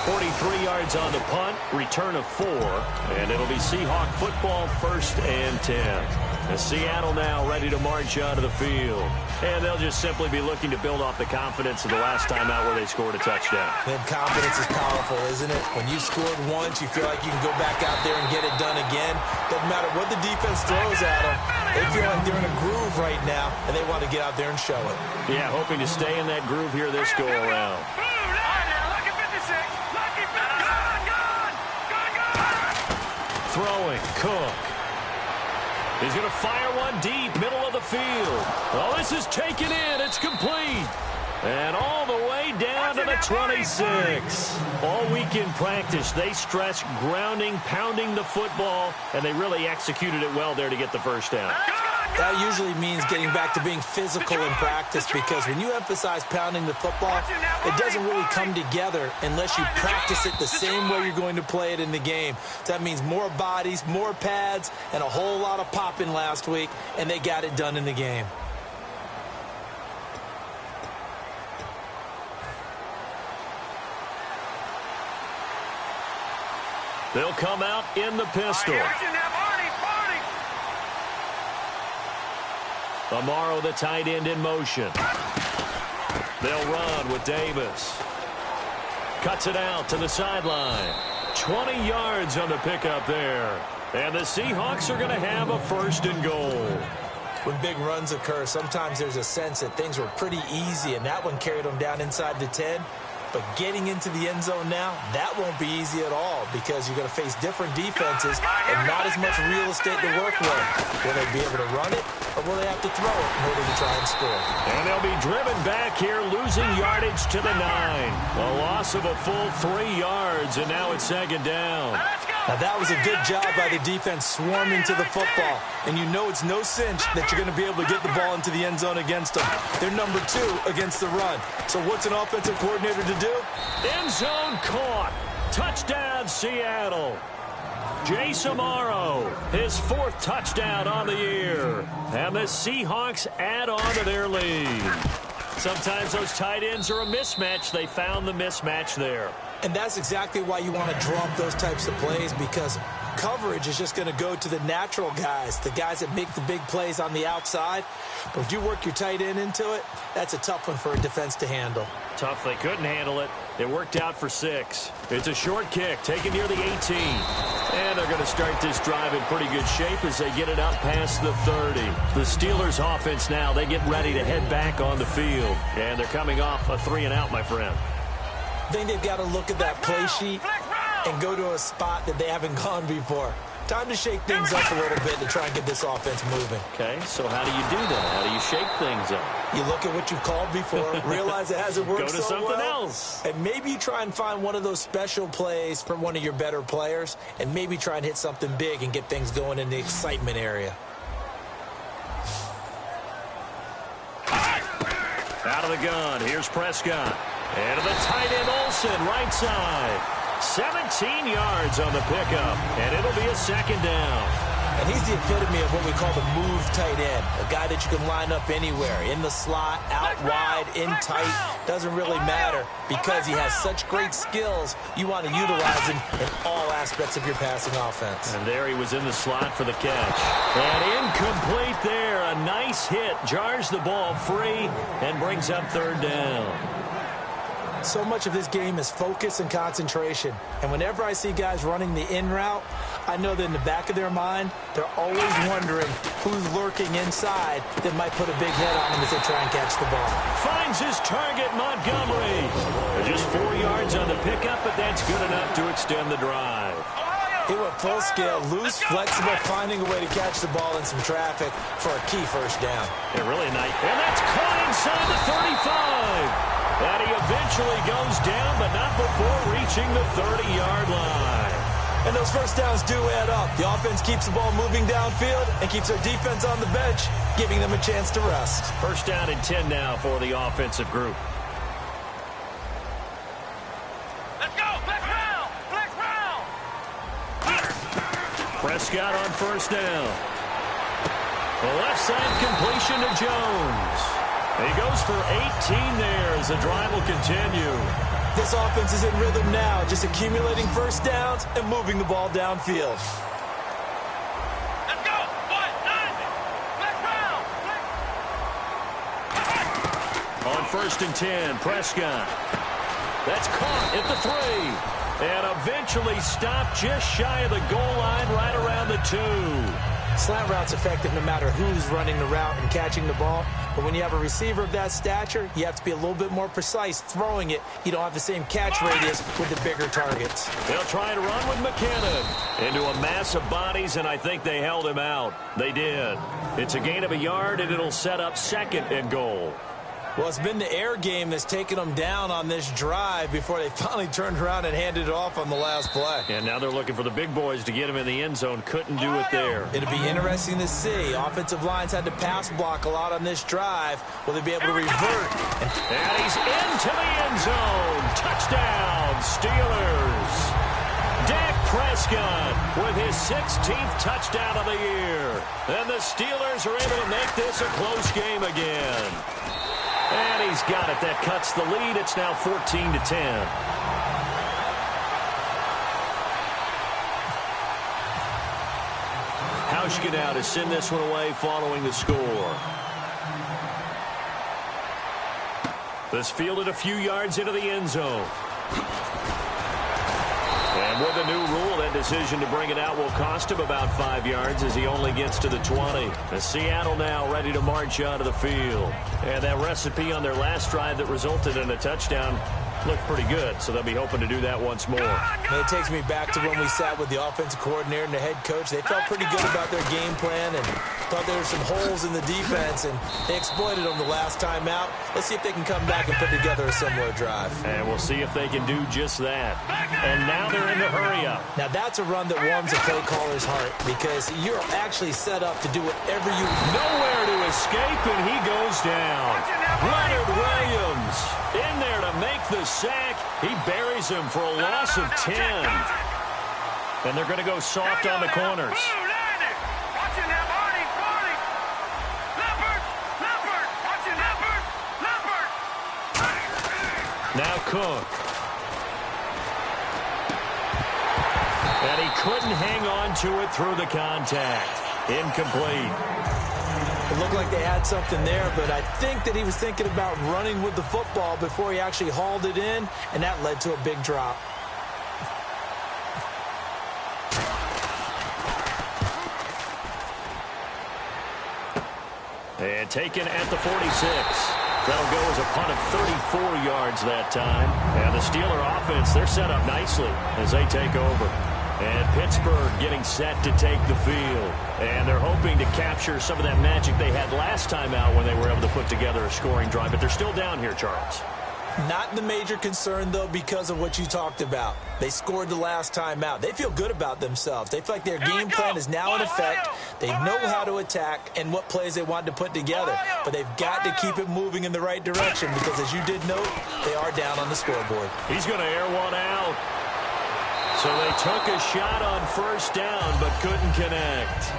43 yards on the punt, return of 4, and it'll be Seahawk football, 1st and 10. As Seattle now ready to march onto the field. And they'll just simply be looking to build off the confidence of the last time out where they scored a touchdown. And confidence is powerful, isn't it? When you scored once, you feel like you can go back out there and get it done again. Doesn't matter what the defense throws at them. They feel like they're in a groove right now, and they want to get out there and show it. Yeah, hoping to stay in that groove here this go-around. Throwing, Cook. He's going to fire one deep, middle of the field. Oh, this is taken in. It's complete. And all the way down to the 26. All week in practice, they stressed grounding, pounding the football, and they really executed it well there to get the first down. That usually means getting back to being physical in practice, because when you emphasize pounding the football, it doesn't really come together unless you practice it the same way you're going to play it in the game. That means more bodies, more pads, and a whole lot of popping last week, and they got it done in the game. They'll come out in the pistol. Amaro, the tight end, in motion. They'll run with Davis. Cuts it out to the sideline. 20 yards on the pickup there. And the Seahawks are going to have a 1st and goal. When big runs occur, sometimes there's a sense that things were pretty easy, and that one carried them down inside the 10. But getting into the end zone now, that won't be easy at all because you're going to face different defenses and not as much real estate to work with. Will they be able to run it, or will they have to throw it in order to try and score? And they'll be driven back here, losing yardage to the 9. A loss of a full 3 yards, and now it's 2nd down. Now, that was a good job by the defense swarming to the football. And you know it's no cinch that you're going to be able to get the ball into the end zone against them. They're number 2 against the run. So what's an offensive coordinator to do? End zone caught. Touchdown, Seattle. Jay Samaro, his 4th touchdown on the year. And the Seahawks add on to their lead. Sometimes those tight ends are a mismatch. They found the mismatch there. And that's exactly why you want to draw up those types of plays, because coverage is just going to go to the natural guys, the guys that make the big plays on the outside. But if you work your tight end into it, that's a tough one for a defense to handle. Tough. They couldn't handle it. It worked out for 6. It's a short kick taken near the 18. And they're going to start this drive in pretty good shape as they get it up past the 30. The Steelers offense now, they get ready to head back on the field. And they're coming off a 3-and-out, my friend. I think they've got to look at that play sheet and go to a spot that they haven't gone before. Time to shake things up a little bit to try and get this offense moving. Okay, so how do you do that? How do you shake things up? You look at what you've called before, realize it hasn't worked so well. Go to something else. And maybe you try and find one of those special plays from one of your better players, and maybe try and hit something big and get things going in the excitement area. Out of the gun, here's Prescott. And to the tight end, Olsen, right side. 17 yards on the pickup, and it'll be a 2nd down. And he's the epitome of what we call the move tight end, a guy that you can line up anywhere, in the slot, out wide, in tight, doesn't really matter because he has such great skills. You want to utilize him in all aspects of your passing offense. And there he was in the slot for the catch. And incomplete there. A nice hit, jars the ball free, and brings up 3rd down. So much of this game is focus and concentration. And whenever I see guys running the in route, I know that in the back of their mind, they're always wondering who's lurking inside that might put a big hit on them as they try and catch the ball. Finds his target, Montgomery. Just 4 yards on the pickup, but that's good enough to extend the drive. He went full scale, loose, flexible, finding a way to catch the ball in some traffic for a key 1st down. Yeah, really nice. And that's caught inside the 35. And he eventually goes down, but not before reaching the 30-yard line. And those 1st downs do add up. The offense keeps the ball moving downfield and keeps their defense on the bench, giving them a chance to rest. 1st down and 10 now for the offensive group. Let's go! Flex round! Flex round! Prescott on 1st down. The left side completion to Jones. He goes for 18 there as the drive will continue. This offense is in rhythm now, just accumulating 1st downs and moving the ball downfield. Let's go! 1-9! Flex round! On 1st and 10, Prescott. That's caught at the 3. And eventually stopped just shy of the goal line right around the 2. Slant route's effective no matter who's running the route and catching the ball. But when you have a receiver of that stature, you have to be a little bit more precise throwing it. You don't have the same catch radius with the bigger targets. They'll try to run with McKinnon into a mass of bodies, and I think they held him out. They did. It's a gain of a yard, and it'll set up 2nd and goal. Well, it's been the air game that's taken them down on this drive before they finally turned around and handed it off on the last play. And now they're looking for the big boys to get him in the end zone. Couldn't do it there. It'll be interesting to see. Offensive lines had to pass block a lot on this drive. Will they be able to revert? And he's into the end zone. Touchdown, Steelers. Dak Prescott with his 16th touchdown of the year. And the Steelers are able to make this a close game again. And he's got it. That cuts the lead. It's now 14-10. Hauschka now to send this one away following the score. This fielded a few yards into the end zone. And with the new rule, that decision to bring it out will cost him about 5 yards as he only gets to the 20. The Seattle now ready to march onto the field. And that recipe on their last drive that resulted in a touchdown looked pretty good, so they'll be hoping to do that once more. And it takes me back to when we sat with the offensive coordinator and the head coach. They felt pretty good about their game plan and thought there were some holes in the defense, and they exploited them the last time out. Let's see if they can come back and put together a similar drive. And we'll see if they can do just that. And now they're in the hurry-up. Now, that's a run that warms a play caller's heart because you're actually set up to do whatever you... Nowhere to escape, and he goes down. Leonard Williams in there to make the sack. He buries him for a loss of 10. And they're going to go soft on the corners. Now Cook. And he couldn't hang on to it through the contact. Incomplete. It looked like they had something there, but I think that he was thinking about running with the football before he actually hauled it in, and that led to a big drop. And taken at the 46. That'll go as a punt of 34 yards that time. And the Steeler offense, they're set up nicely as they take over. And Pittsburgh getting set to take the field. And they're hoping to capture some of that magic they had last time out when they were able to put together a scoring drive. But they're still down here, Charles. Not the major concern, though, because of what you talked about. They scored the last time out. They feel good about themselves. They feel like their game plan is now in effect. They know how to attack and what plays they want to put together. But they've got to keep it moving in the right direction because, as you did note, they are down on the scoreboard. He's going to air one out. So they took a shot on first down but couldn't connect.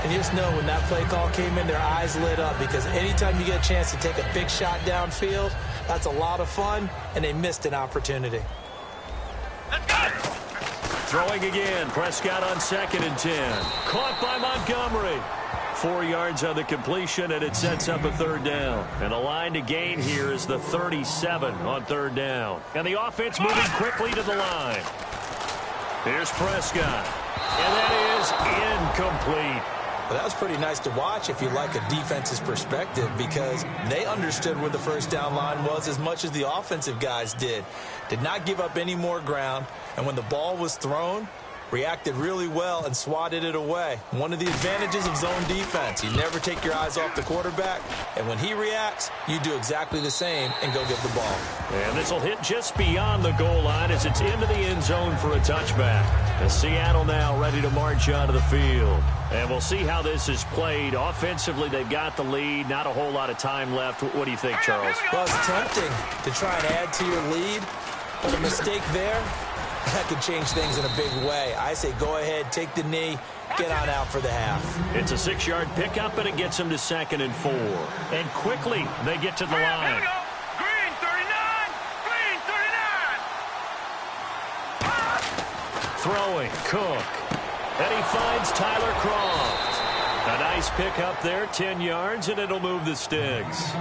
And you just know when that play call came in, their eyes lit up because anytime you get a chance to take a big shot downfield, that's a lot of fun, and they missed an opportunity. Throwing again. Prescott on 2nd and 10. Caught by Montgomery. 4 yards on the completion, and it sets up a 3rd down. And the line to gain here is the 37 on 3rd down. And the offense moving quickly to the line. Here's Prescott. And that is incomplete. Well, that was pretty nice to watch if you like a defense's perspective because they understood where the first down line was as much as the offensive guys did. Did not give up any more ground, and when the ball was thrown, reacted really well and swatted it away. One of the advantages of zone defense, you never take your eyes off the quarterback, and when he reacts, you do exactly the same and go get the ball. And this will hit just beyond the goal line as it's into the end zone for a touchback. And Seattle now ready to march onto the field. And we'll see how this is played. Offensively, they've got the lead. Not a whole lot of time left. What do you think, Charles? Well, it's tempting to try and add to your lead, but a mistake there, that could change things in a big way. I say go ahead, take the knee, get on out for the half. It's a 6-yard pickup, and it gets them to 2nd and 4. And quickly, they get to the line. Green 39! Green 39! Throwing, Cook. And he finds Tyler Croft. A nice pickup there, 10 yards, and it'll move the sticks.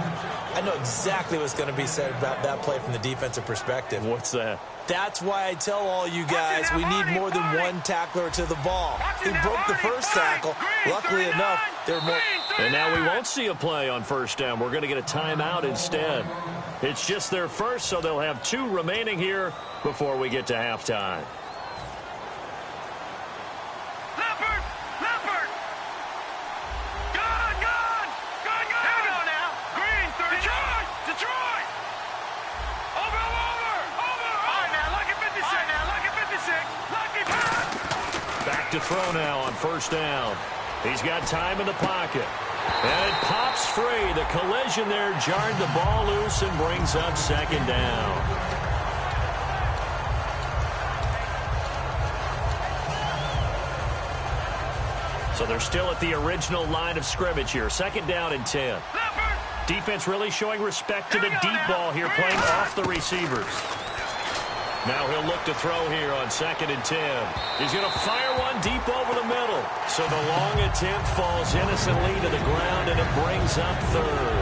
I know exactly what's going to be said about that play from the defensive perspective. What's that? That's why I tell all you guys we need more than one tackler to the ball. He broke the first tackle. Luckily enough, there were more. And now we won't see a play on first down. We're going to get a timeout instead. It's just their first, so they'll have 2 remaining here before we get to halftime. To throw now on first down. He's got time in the pocket. And it pops free. The collision there jarred the ball loose and brings up 2nd down. So they're still at the original line of scrimmage here. 2nd down and 10. Defense really showing respect to the deep ball here, playing off the receivers. Now he'll look to throw here on 2nd and 10. He's going to fire one deep over the middle. So the long attempt falls innocently to the ground, and it brings up 3rd.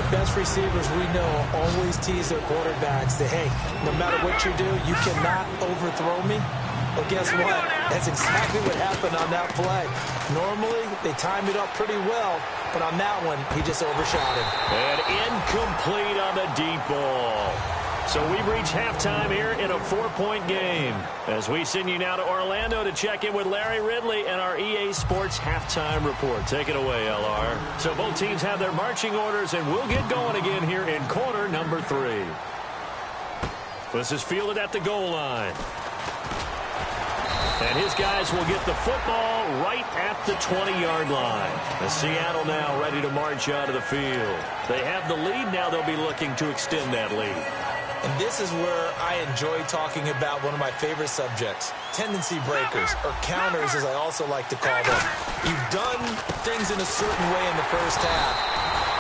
The best receivers we know always tease their quarterbacks that, hey, no matter what you do, you cannot overthrow me. Well, guess what? That's exactly what happened on that play. Normally, they time it up pretty well, but on that one, he just overshot him. And incomplete on the deep ball. So we've reached halftime here in a 4-point game. As we send you now to Orlando to check in with Larry Ridley and our EA Sports halftime report. Take it away, LR. So both teams have their marching orders, and we'll get going again here in quarter number 3. This is fielded at the goal line. And his guys will get the football right at the 20-yard line. The Seattle now ready to march out of the field. They have the lead. Now they'll be looking to extend that lead. And this is where I enjoy talking about one of my favorite subjects, tendency breakers, or counters as I also like to call them. You've done things in a certain way in the first half,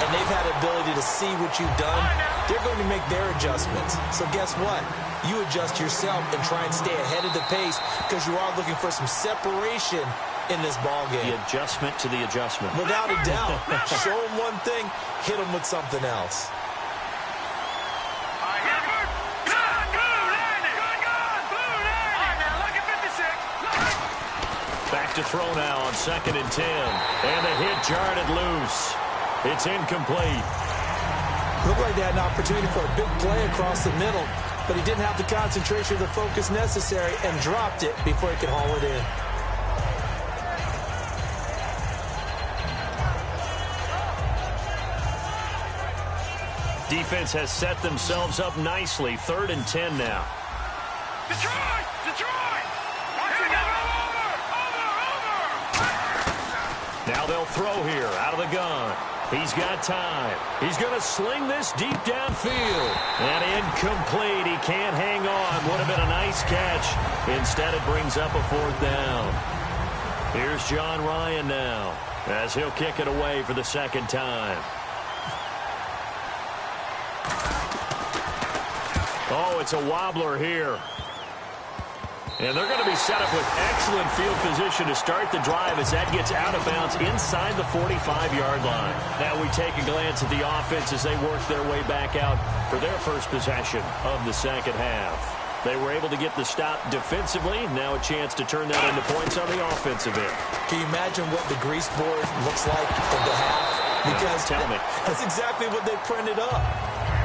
and they've had the ability to see what you've done. They're going to make their adjustments. So guess what? You adjust yourself and try and stay ahead of the pace because you are looking for some separation in this ball game. The adjustment to the adjustment. Without a doubt. Show them one thing, hit them with something else. Back to throw now on 2nd and 10. And the hit jarred it loose. It's incomplete. Looked like they had an opportunity for a big play across the middle, but he didn't have the concentration or the focus necessary and dropped it before he could haul it in. Defense has set themselves up nicely. 3rd and 10 now. Detroit! Detroit! Now they'll throw here out of the gun. He's got time. He's going to sling this deep downfield. And incomplete. He can't hang on. Would have been a nice catch. Instead, it brings up a 4th down. Here's John Ryan now as he'll kick it away for the 2nd time. Oh, it's a wobbler here. And they're going to be set up with excellent field position to start the drive as that gets out of bounds inside the 45-yard line. Now we take a glance at the offense as they work their way back out for their first possession of the 2nd half. They were able to get the stop defensively. Now a chance to turn that into points on the offensive end. Can you imagine what the grease board looks like at the half? Because tell me. That's exactly what they printed up.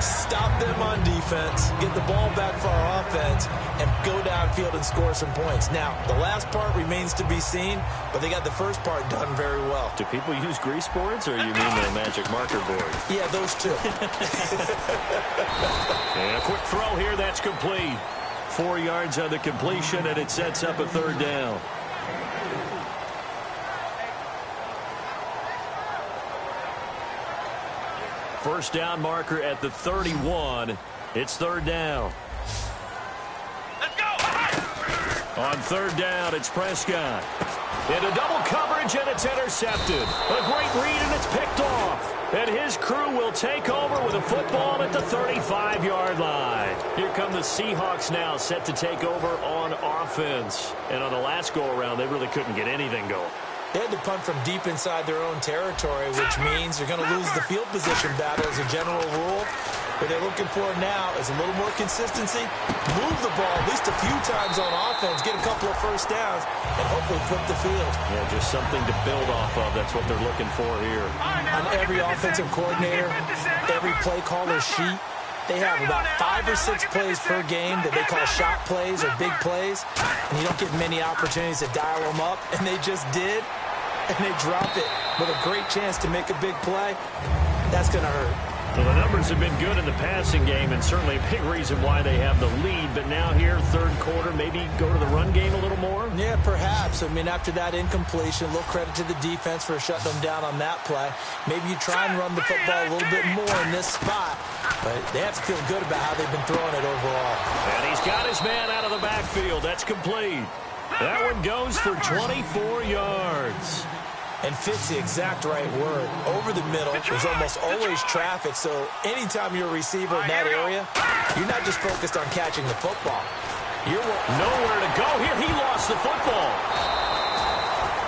Stop them on defense, get the ball back for our offense, and go downfield and score some points. Now, the last part remains to be seen, but they got the first part done very well. Do people use grease boards, or you mean the magic marker board? Yeah, those two. And a quick throw here, that's complete. 4 yards on the completion, and it sets up a 3rd down. First down marker at the 31. It's 3rd down. Let's go! On 3rd down, it's Prescott. Into double coverage, and it's intercepted. A great read, and it's picked off. And his crew will take over with a football at the 35-yard line. Here come the Seahawks now, set to take over on offense. And on the last go-around, they really couldn't get anything going. They had to punt from deep inside their own territory, which means they're going to lose the field position battle as a general rule. What they're looking for now is a little more consistency, move the ball at least a few times on offense, get a couple of first downs, and hopefully flip the field. Yeah, just something to build off of. That's what they're looking for here. On every offensive coordinator, every play caller sheet, they have about 5 or 6 plays per game that they call shot plays or big plays, and you don't get many opportunities to dial them up, and they just did, and they dropped it with a great chance to make a big play. That's going to hurt. Well, the numbers have been good in the passing game, and certainly a big reason why they have the lead. But now here, 3rd quarter, maybe go to the run game a little more? Yeah, perhaps. I mean, after that incompletion, a little credit to the defense for shutting them down on that play. Maybe you try and run the football a little bit more in this spot. But they have to feel good about how they've been throwing it overall. And he's got his man out of the backfield. That's complete. That one goes for 24 yards. And fits the exact right word. Over the middle, there's almost always traffic, so anytime you're a receiver in that area, you're not just focused on catching the football. You're nowhere to go here. He lost the football.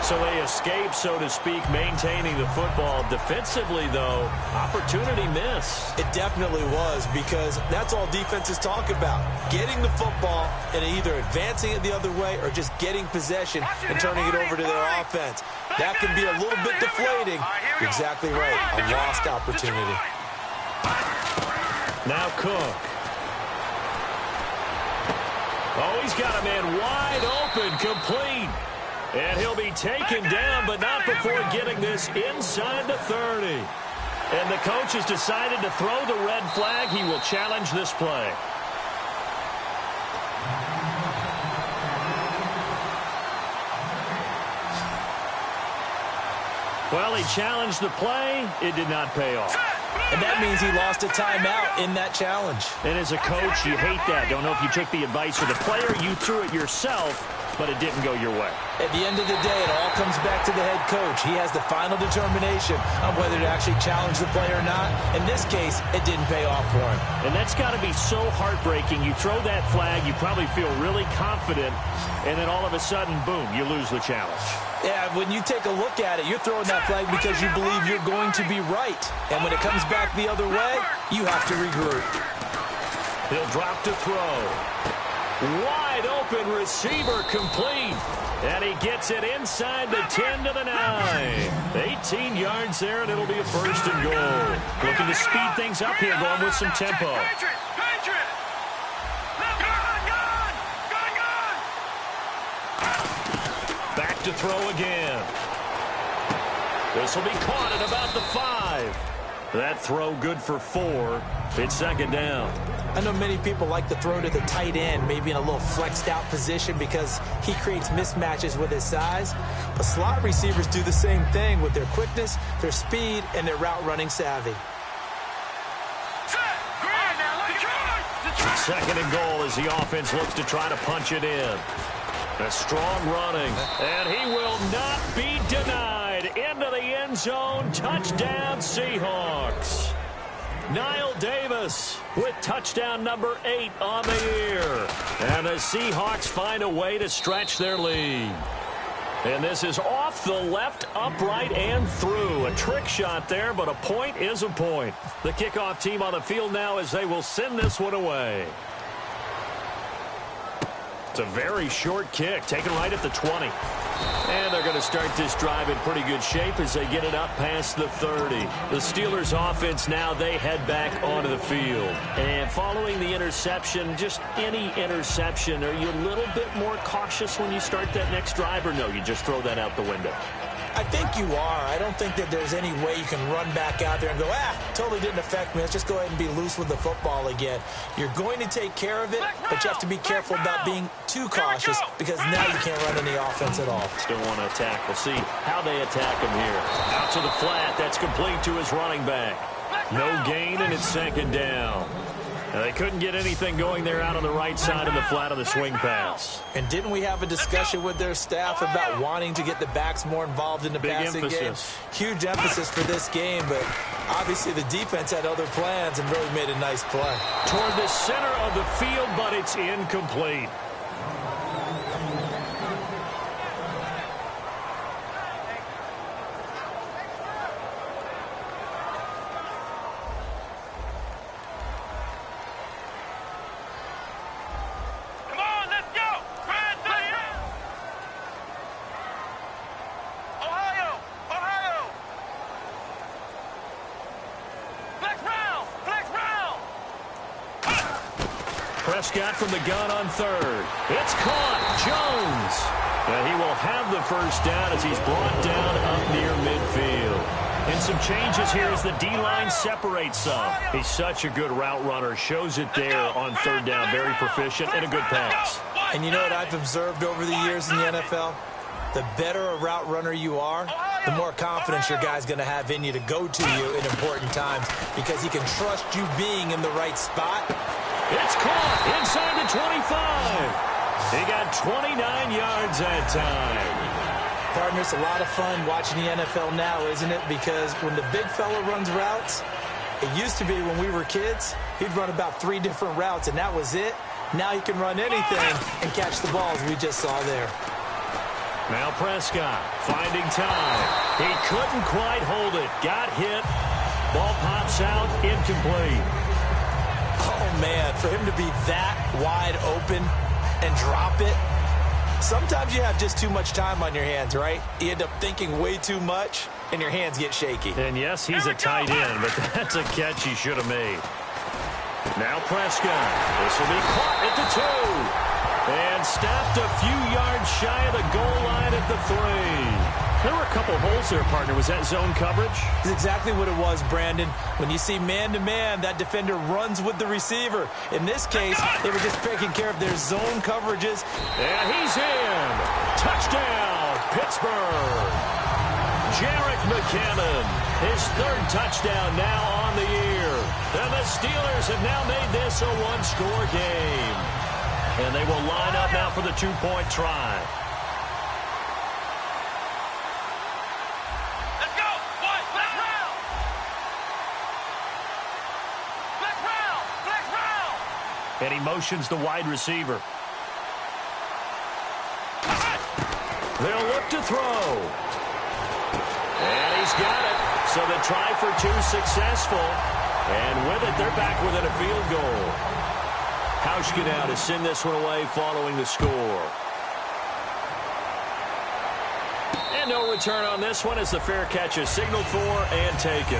So they escape, so to speak, maintaining the football. Defensively, though, opportunity miss. It definitely was, because that's all defenses talk about. Getting the football and either advancing it the other way or just getting possession and turning it over to their offense. That can be a little bit deflating. You're exactly right. A lost opportunity. Now Cook. Oh, he's got a man wide open, complete. And he'll be taken down, but not before getting this inside the 30. And the coach has decided to throw the red flag. He will challenge this play. Well, he challenged the play. It did not pay off. And that means he lost a timeout in that challenge. And as a coach, you hate that. Don't know if you took the advice of the player. You threw it yourself, but it didn't go your way. At the end of the day, it all comes back to the head coach. He has the final determination on whether to actually challenge the play or not. In this case, it didn't pay off for him. And that's got to be so heartbreaking. You throw that flag, you probably feel really confident, and then all of a sudden, boom, you lose the challenge. Yeah, when you take a look at it, you're throwing that flag because you believe you're going to be right. And when it comes back the other way, you have to regroup. He'll drop to throw. Wide open receiver, complete. And he gets it inside the 10 to the 9. 18 yards there, and it'll be a first and goal. Looking to speed things up here, going with some tempo. Back to throw again. This will be caught at about the 5. That throw good for 4. It's second down. I know many people like to throw to the tight end, maybe in a little flexed out position because he creates mismatches with his size. But slot receivers do the same thing with their quickness, their speed, and their route running savvy. Second and goal as the offense looks to try to punch it in. A strong running, and he will not be denied. Into the end zone, touchdown Seahawks. Niall Davis with touchdown number 8 on the year. And the Seahawks find a way to stretch their lead. And this is off the left, upright, and through. A trick shot there, but a point is a point. The kickoff team on the field now as they will send this one away. It's a very short kick, taken right at the 20. And they're going to start this drive in pretty good shape as they get it up past the 30. The Steelers offense now, they head back onto the field. And following the interception, just any interception, are you a little bit more cautious when you start that next drive, or no, you just throw that out the window? I think you are. I don't think that there's any way you can run back out there and go, totally didn't affect me. Let's just go ahead and be loose with the football again. You're going to take care of it, but you have to be careful about being too cautious because now you can't run any offense at all. Still want to attack. We'll see how they attack him here. Out to the flat. That's complete to his running back. No gain, and it's second down. Now, they couldn't get anything going there out on the right side of the flat of the swing pass. And didn't we have a discussion with their staff about wanting to get the backs more involved in the passing game? Huge emphasis for this game, but obviously the defense had other plans and really made a nice play. Toward the center of the field, but it's incomplete. Prescott from the gun on third. It's caught. Jones. And he will have the first down as he's brought down up near midfield. And some changes here as the D-line separates some. He's such a good route runner. Shows it there on third down. Very proficient and a good pass. And you know what I've observed over the years in the NFL? The better a route runner you are, the more confidence your guy's going to have in you to go to you in important times because he can trust you being in the right spot. It's caught inside the 25. He got 29 yards that time. Partner, it's a lot of fun watching the NFL now, isn't it? Because when the big fella runs routes, it used to be when we were kids, he'd run about 3 different routes, and that was it. Now he can run anything and catch the balls we just saw there. Now Prescott finding time. He couldn't quite hold it. Got hit. Ball pops out, incomplete. Oh, man, for him to be that wide open and drop it. Sometimes you have just too much time on your hands, right? You end up thinking way too much, and your hands get shaky. And yes, he's a tight end, but that's a catch he should have made. Now Prescott. This will be caught at the 2. And stopped a few yards shy of the goal line at the 3. There were a couple holes there, partner. Was that zone coverage? That's exactly what it was, Brandon. When you see man-to-man, that defender runs with the receiver. In this case, they were just taking care of their zone coverages. And he's in. Touchdown, Pittsburgh. Jerick McKinnon, his 3rd touchdown now on the year. And the Steelers have now made this a 1-score game. And they will line up now for the 2-point try. Let's go. One. Flex round. Flex round. Flex round. And he motions the wide receiver. They'll look to throw. And he's got it. So the try for 2 successful. And with it, they're back within a field goal. Hauschka now to send this one away following the score. And no return on this one as the fair catch is signaled for and taken.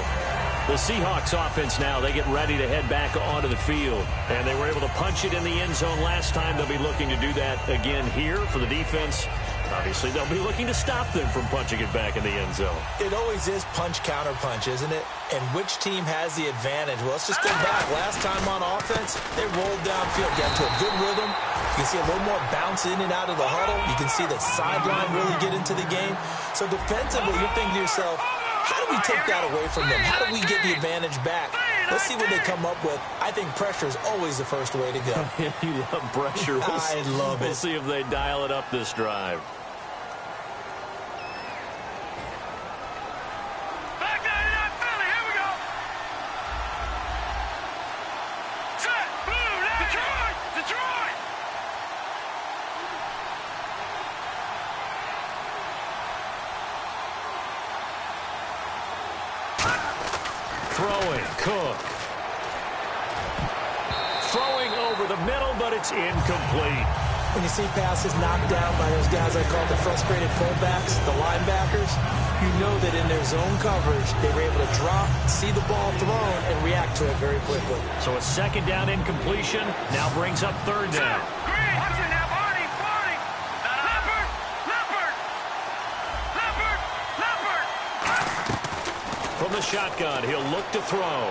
The Seahawks offense now, they get ready to head back onto the field. And they were able to punch it in the end zone last time. They'll be looking to do that again here for the defense. Obviously, they'll be looking to stop them from punching it back in the end zone. It always is punch-counter-punch, isn't it? And which team has the advantage? Well, let's just go back. Last time on offense, they rolled downfield, got into a good rhythm. You can see a little more bounce in and out of the huddle. You can see that sideline really get into the game. So defensively, you're thinking to yourself, how do we take that away from them? How do we get the advantage back? Let's see what they come up with. I think pressure is always the first way to go. You love pressure. I love it. We'll see if they dial it up this drive. Throwing, Cook. Throwing over the middle, but it's incomplete. When you see passes knocked down by those guys I call the frustrated fullbacks, the linebackers, you know that in their zone coverage, they were able to drop, see the ball thrown, and react to it very quickly. So a 2nd down incompletion now brings up 3rd down. From the shotgun, he'll look to throw.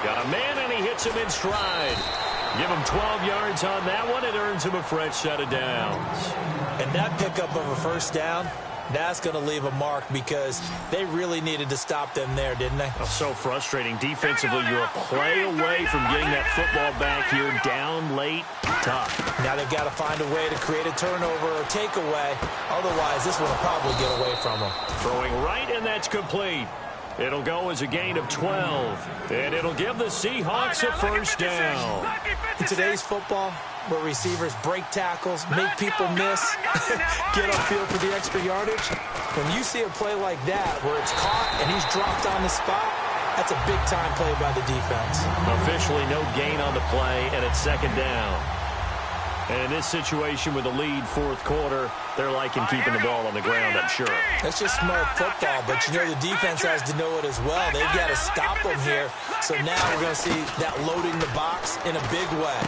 Got a man, and he hits him in stride. Give him 12 yards on that one. It earns him a fresh set of downs. And that pickup of a 1st down, that's going to leave a mark because they really needed to stop them there, didn't they? Oh, so frustrating. Defensively, you're a play away from getting that football back here. Down late, tough. Now they've got to find a way to create a turnover or takeaway. Otherwise, this one will probably get away from them. Throwing right, and that's complete. It'll go as a gain of 12, and it'll give the Seahawks a 1st down. In today's football, where receivers break tackles, make people miss, get upfield for the extra yardage, when you see a play like that where it's caught and he's dropped on the spot, that's a big-time play by the defense. Officially no gain on the play, and it's 2nd down. And in this situation with the lead 4th quarter, they're liking keeping the ball on the ground, I'm sure. That's just smart football, but you know the defense has to know it as well. They've got to stop them here. So now we're going to see that loading the box in a big way.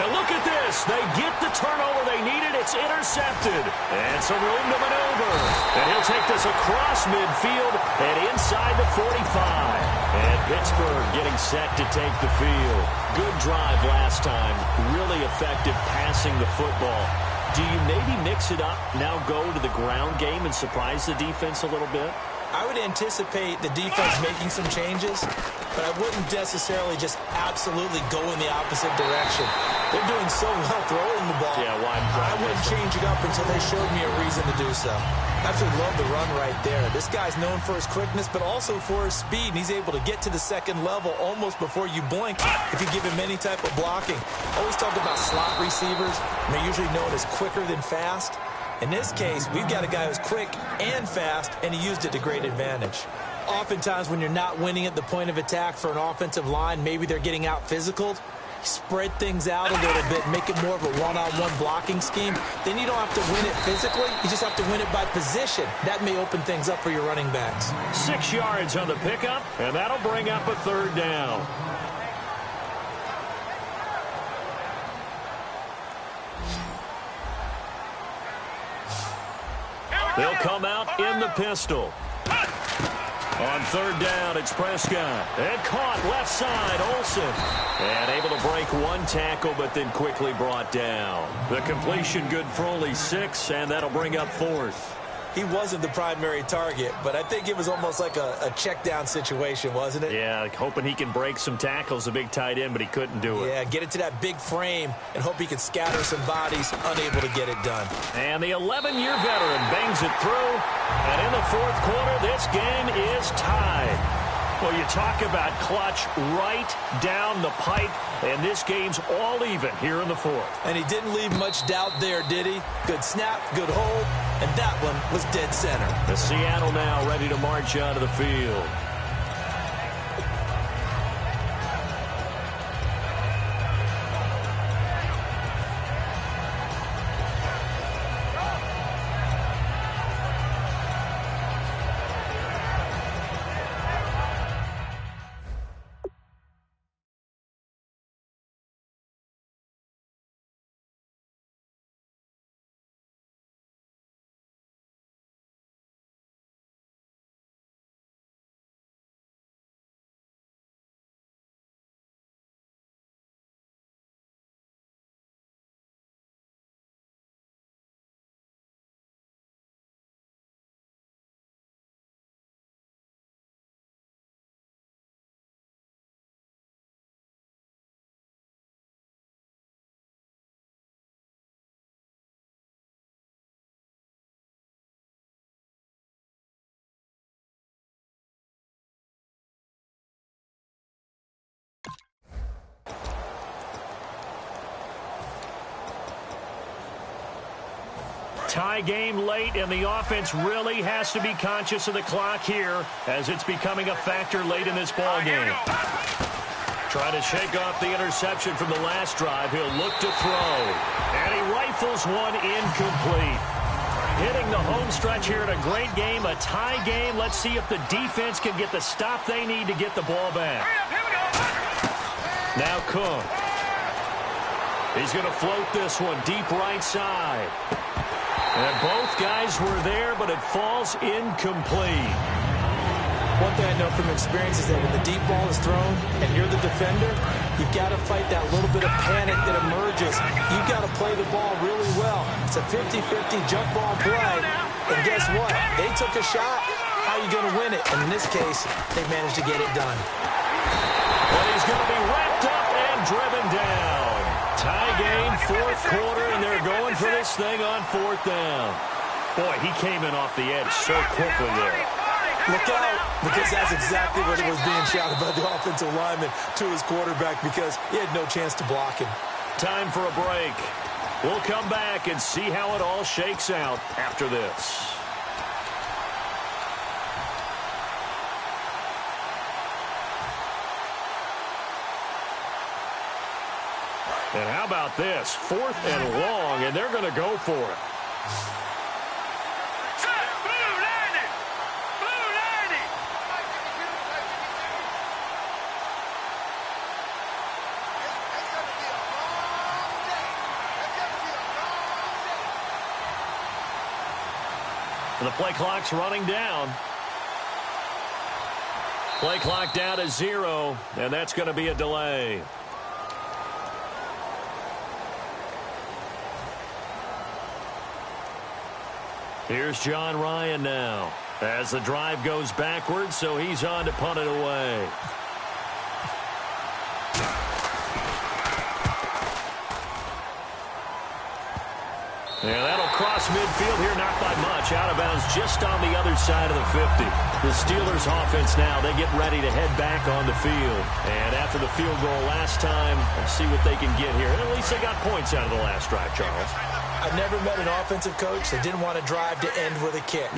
And look at this. They get the turnover they needed. It's intercepted. And some room to maneuver. And he'll take this across midfield and inside the 45. And Pittsburgh getting set to take the field. Good drive last time. Really effective passing the football. Do you maybe mix it up, now go to the ground game and surprise the defense a little bit? I would anticipate the defense making some changes, but I wouldn't necessarily just absolutely go in the opposite direction. They're doing so well throwing the ball. Yeah, why? I wouldn't change it up until they showed me a reason to do so. Absolutely love the run right there. This guy's known for his quickness, but also for his speed, and he's able to get to the 2nd level almost before you blink if you give him any type of blocking. Always talk about slot receivers, and they're usually known as quicker than fast. In this case, we've got a guy who's quick and fast, and he used it to great advantage. Oftentimes, when you're not winning at the point of attack for an offensive line, maybe they're getting out physical. Spread things out a little bit, make it more of a one-on-one blocking scheme. Then you don't have to win it physically. You just have to win it by position. That may open things up for your running backs. 6 yards on the pickup, and that'll bring up a 3rd down. They'll come out in the pistol. On 3rd down, it's Prescott. And caught left side, Olsen. And able to break 1 tackle, but then quickly brought down. The completion good for only 6, and that'll bring up 4th. He wasn't the primary target, but I think it was almost like a check down situation, wasn't it? Yeah, hoping he can break some tackles, a big tight end, but he couldn't do it. Yeah, get it to that big frame and hope he can scatter some bodies, unable to get it done. And the 11-year veteran bangs it through, and in the 4th quarter, this game is tied. Well, you talk about clutch right down the pipe, and this game's all even here in the 4th. And he didn't leave much doubt there, did he? Good snap, good hold, and that one was dead center. The Seattle now ready to march out of the field. Tie game late, and the offense really has to be conscious of the clock here as it's becoming a factor late in this ball game. Trying to shake off the interception from the last drive. He'll look to throw, and he rifles one incomplete. Hitting the home stretch here in a great game, a tie game. Let's see if the defense can get the stop they need to get the ball back. Now Cook. He's going to float this one deep right side. And both guys were there, but it falls incomplete. One thing I know from experience is that when the deep ball is thrown and you're the defender, you've got to fight that little bit of panic that emerges. You've got to play the ball really well. It's a 50-50 jump ball play. And guess what? They took a shot. How are you going to win it? And in this case, they managed to get it done. But he's going to be wrapped up and driven down. Tie game, 4th quarter, and they're going for this thing on 4th down. Boy, he came in off the edge so quickly there. Look out, because that's exactly what it was being shouted by the offensive lineman to his quarterback because he had no chance to block him. Time for a break. We'll come back and see how it all shakes out after this. And how about this? 4th and long, and they're going to go for it. The play clock's running down. Play clock down to 0, and that's going to be a delay. Here's John Ryan now as the drive goes backwards, so he's on to punt it away. Yeah, that'll cross midfield here, not by much. Out of bounds just on the other side of the 50. The Steelers offense now, they get ready to head back on the field. And after the field goal last time, let's see what they can get here. At least they got points out of the last drive, Charles. I I've never met an offensive coach that didn't want to drive to end with a kick.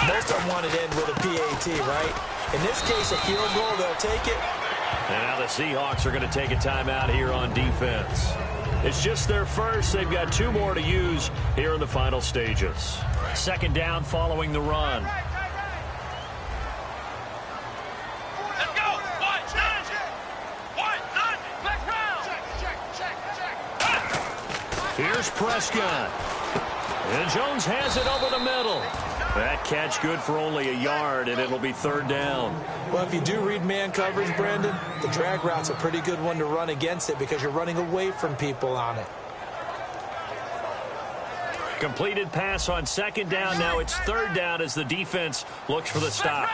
Most of them wanted to end with a PAT, right? In this case, a field goal, they'll take it. And now the Seahawks are going to take a timeout here on defense. It's just their first. They've got 2 more to use here in the final stages. Second down following the run. Let's go. Let's round. Here's Prescott. And Jones has it over the middle. That catch good for only a yard, and it'll be third down. Well, if you do read man coverage, Brandon, the drag route's a pretty good one to run against it because you're running away from people on it. Completed pass on second down. Now it's third down as the defense looks for the stop.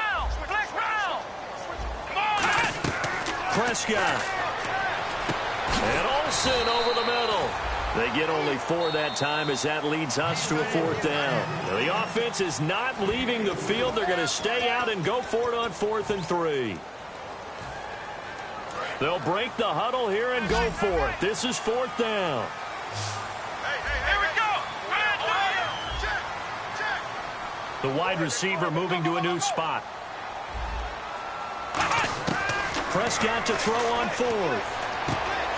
Prescott. And Olsen over the middle. They get only 4 that time as that leads us to a fourth down. Now, the offense is not leaving the field. They're going to stay out and go for it on 4th and 3. They'll break the huddle here and go for it. This is 4th down. Here we go. The wide receiver moving to a new spot. Prescott to throw on 4th.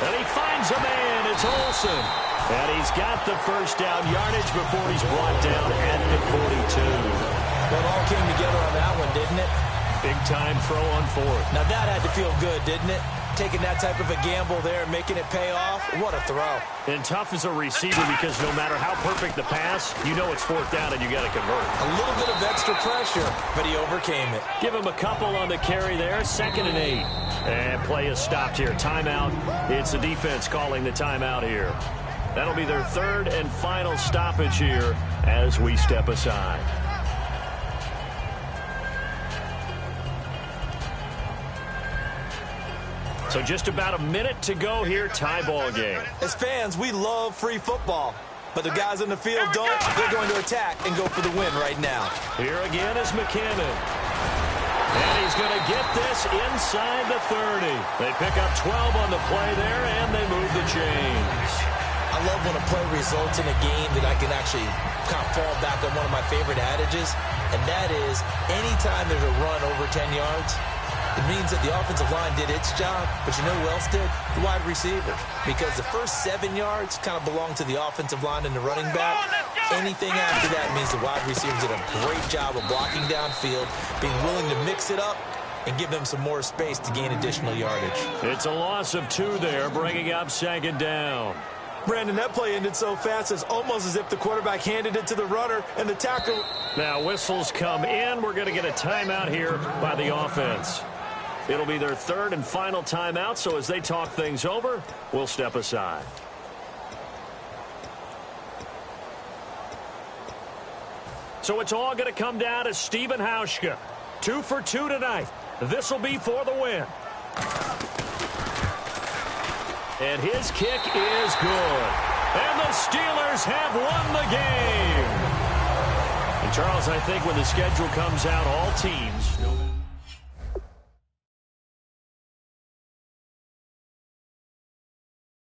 And he finds a man. It's Olsen. And he's got the first down yardage before he's brought down at the 42. Well, it all came together on that one, didn't it? Big time throw on 4th. Now, that had to feel good, didn't it? Taking that type of a gamble there and making it pay off. What a throw. And tough as a receiver because no matter how perfect the pass, you know it's 4th down and you got to convert. A little bit of extra pressure, but he overcame it. Give him a couple on the carry there. 2nd and 8. And play is stopped here. Timeout. It's the defense calling the timeout here. That'll be their 3rd and final stoppage here as we step aside. So just about a minute to go here. Tie ball game. As fans, we love free football. But the guys on the field don't. They're going to attack and go for the win right now. Here again is McKinnon. And he's going to get this inside the 30. They pick up 12 on the play there, and they move the chains. I love when a play results in a game that I can actually kind of fall back on one of my favorite adages, and that is anytime there's a run over 10 yards, it means that the offensive line did its job, but you know who else did? The wide receivers. Because the first 7 yards kind of belong to the offensive line and the running back. Anything after that means the wide receivers did a great job of blocking downfield, being willing to mix it up, and give them some more space to gain additional yardage. It's a loss of 2 there, bringing up 2nd down. Brandon, that play ended so fast, it's almost as if the quarterback handed it to the runner and the tackle. Now whistles come in. We're going to get a timeout here by the offense. It'll be their 3rd and final timeout, so as they talk things over, we'll step aside. So it's all going to come down to Stephen Hauschka. 2 for 2 tonight. This will be for the win. And his kick is good. And the Steelers have won the game. And Charles, I think when the schedule comes out, all teams